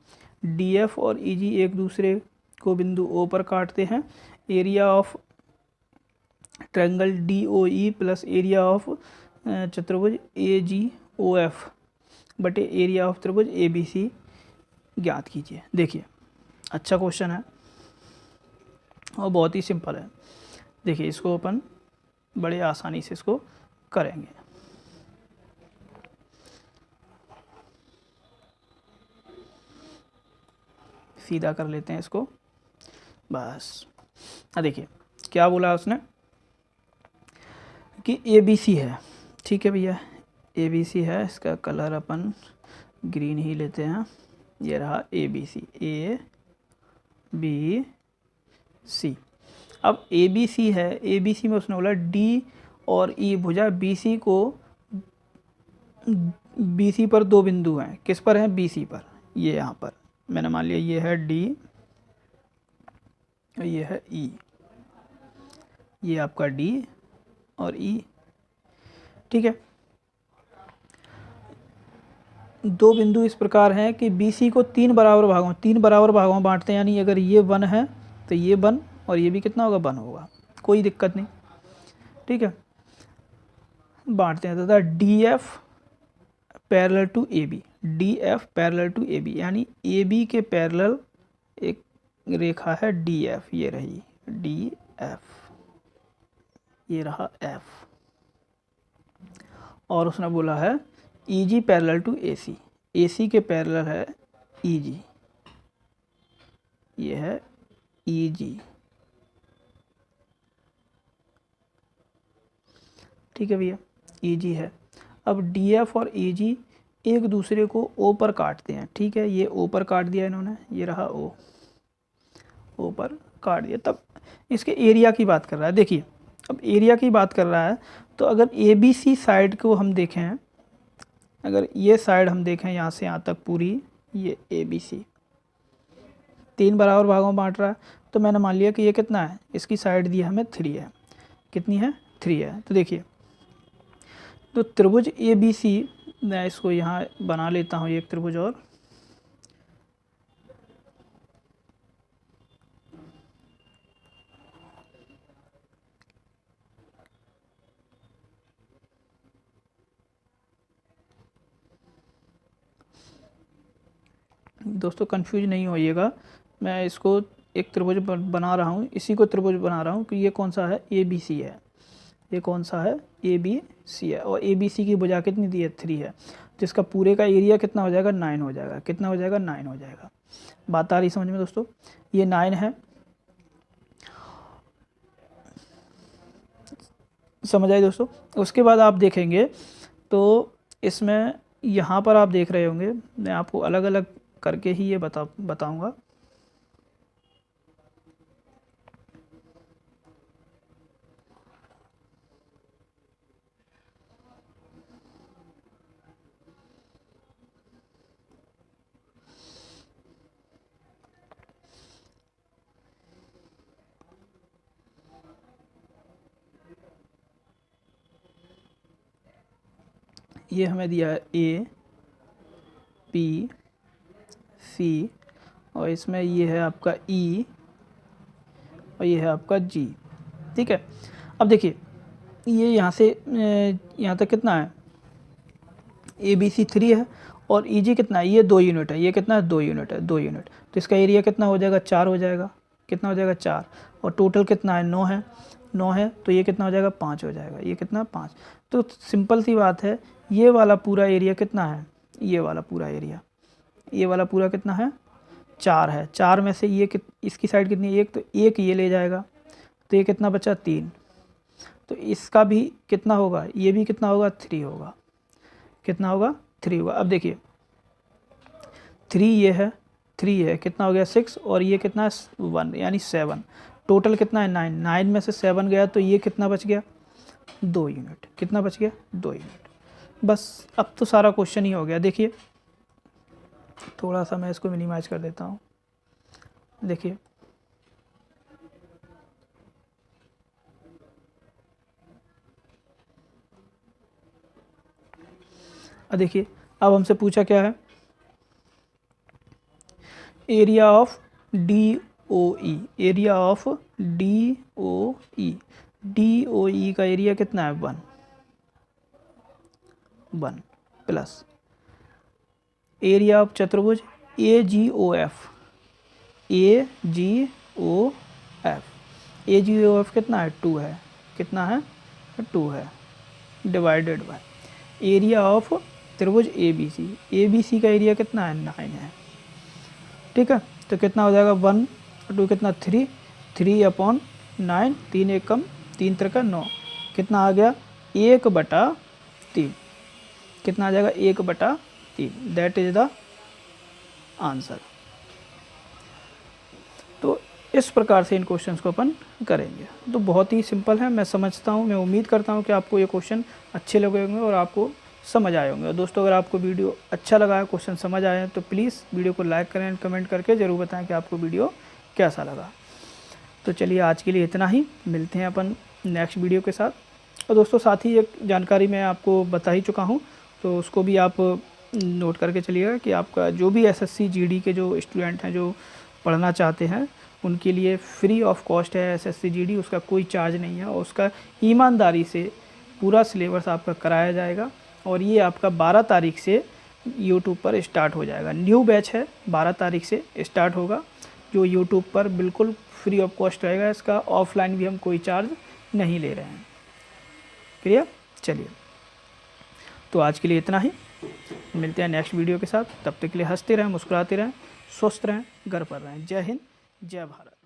DF और EG एक दूसरे को बिंदु O पर काटते हैं। Area of triangle DOE plus area of चतुर्भुज AGOF बटे एरिया ऑफ त्रिभुज ABC ज्ञात कीजिए। देखिए अच्छा क्वेश्चन है और बहुत ही सिंपल है। देखिए इसको अपन बड़े आसानी से इसको करेंगे। सीधा कर लेते हैं इसको बस। देखिए क्या बोला उसने कि ABC है, ठीक है भैया, ABC है, इसका कलर अपन ग्रीन ही लेते हैं। ये रहा ABC, ABC। अब ए बी सी है, ए बी सी में उसने बोला डी और ई भुजा बी सी को, बी सी पर दो बिंदु हैं, किस पर हैं, बी सी पर, ये यहाँ पर मैंने मान लिया ये है डी और ये है ई, ये आपका डी और ई, ठीक है। दो बिंदु इस प्रकार हैं कि बी सी को तीन बराबर भागों में बांटते हैं, यानी अगर ये 1 है तो ये 1 और ये भी कितना होगा, 1 होगा, कोई दिक्कत नहीं, ठीक है। बांटते हैं तथा D F parallel to A B, D F parallel to A B, यानी ए बी के पैरेलल एक रेखा है डी एफ, ये रही डी एफ, ये रहा एफ, और उसने बोला है ई जी पैरेलल टू ए सी, ए सी के पैरेलल है ई जी, ये है ई जी, ठीक है भैया, ई जी है। अब डी एफ और ई जी एक दूसरे को ओ पर काटते हैं, ठीक है, ये ओ पर काट दिया इन्होंने, ये रहा ओ, ओ पर काट दिया। तब इसके एरिया की बात कर रहा है, देखिए अब एरिया की बात कर रहा है, तो अगर ए बी सी साइड को हम देखें, अगर ये साइड हम देखें यहाँ से यहाँ तक पूरी, ये ए बी सी तीन बराबर भागों में बांट रहा है, तो मैंने मान लिया कि ये कितना है, इसकी साइड दी हमें 3 है, कितनी है, 3 है। तो देखिए, तो त्रिभुज ए बी सी, मैं इसको यहाँ बना लेता हूँ एक त्रिभुज और, दोस्तों कंफ्यूज नहीं होइएगा, मैं इसको एक त्रिभुज बना रहा हूँ, इसी को त्रिभुज बना रहा हूँ कि ये कौन सा है, ए बी सी है, ये कौन सा है, ए बी सी है, और ए बी सी की भुजा कितनी दी है, 3 है, जिसका पूरे का एरिया कितना हो जाएगा, 9 हो जाएगा, कितना हो जाएगा, 9 हो जाएगा। बात आ रही समझ में दोस्तों, ये 9 है, समझ आई दोस्तों। उसके बाद आप देखेंगे तो इसमें यहाँ पर आप देख रहे होंगे, मैं आपको अलग अलग करके ही ये बताऊँगा। ये हमें दिया है ए पी सी, और इसमें ये है आपका ई और ये है आपका जी, ठीक है। अब देखिए ये यहाँ से यहाँ तक कितना है, ए बी सी 3 है और ई जी कितना है, ये 2 यूनिट है, ये कितना है, 2 यूनिट है, 2 यूनिट, तो इसका एरिया कितना हो जाएगा, 4 हो जाएगा, कितना हो जाएगा, 4, और टोटल कितना है, 9 है, 9 है, तो ये कितना हो जाएगा, 5 हो जाएगा, ये कितना, 5। तो सिंपल सी बात है, ये वाला पूरा एरिया कितना है, ये वाला पूरा एरिया, ये वाला पूरा कितना है, 4 है, 4 में से ये इसकी साइड कितनी है, 1, तो 1 ये ले जाएगा, तो ये कितना बचा, 3, तो इसका भी कितना होगा, ये भी कितना होगा, 3 होगा, कितना होगा, 3 होगा। अब देखिए 3 ये है, 3 है, कितना हो गया, 6, और ये कितना है, 1, यानी 7, टोटल कितना है, 9, 9 में से 7 गया, तो ये कितना बच गया, 2 यूनिट, कितना बच गया, 2 यूनिट। बस अब तो सारा क्वेश्चन ही हो गया। देखिए थोड़ा सा मैं इसको मिनिमाइज कर देता हूँ, देखिए देखिए अब हमसे पूछा क्या है, area of D O E, area of D O E, D O E का एरिया कितना है, 1 प्लस एरिया ऑफ चतुर्भुज A G O F, A G O F, A G O F कितना है, 2 है, कितना है, 2 है, डिवाइडेड बाय एरिया ऑफ त्रिभुज ए बी सी का एरिया कितना है, 9 है, ठीक है। तो कितना हो जाएगा, 1 2 कितना, 3, 3/9, 3 1 कम 3 3 9, कितना आ गया, 1/3, कितना आ जाएगा, 1/3, दैट इज द आंसर। तो इस प्रकार से इन क्वेश्चंस को अपन करेंगे। तो बहुत ही सिंपल है, मैं समझता हूँ, मैं उम्मीद करता हूँ कि आपको ये क्वेश्चन अच्छे लगे होंगे और आपको समझ आए होंगे। और दोस्तों अगर आपको वीडियो अच्छा लगा है, क्वेश्चन समझ आए हैं, तो प्लीज़ वीडियो को लाइक करें, कमेंट करके ज़रूर बताएं कि आपको वीडियो कैसा लगा। तो चलिए आज के लिए इतना ही, मिलते हैं अपन नेक्स्ट वीडियो के साथ। और दोस्तों साथ ही एक जानकारी मैं आपको बता ही चुका हूँ, तो उसको भी आप नोट करके चलिएगा कि आपका जो भी SSC GD के जो स्टूडेंट हैं जो पढ़ना चाहते हैं, उनके लिए फ्री ऑफ कॉस्ट है SSC GD, उसका कोई चार्ज नहीं है और उसका ईमानदारी से पूरा सिलेबस आपका कराया जाएगा। और ये आपका 12 तारीख से यूट्यूब पर स्टार्ट हो जाएगा। न्यू बैच है, 12 तारीख से स्टार्ट होगा, जो यूट्यूब पर बिल्कुल फ्री ऑफ कॉस्ट रहेगा। इसका ऑफलाइन भी हम कोई चार्ज नहीं ले रहे हैं। क्लियर? चलिए, तो आज के लिए इतना ही, मिलते हैं नेक्स्ट वीडियो के साथ। तब तक के लिए हंसते रहें, मुस्कुराते रहें, स्वस्थ रहें, घर पर रहें। जय हिंद, जय भारत।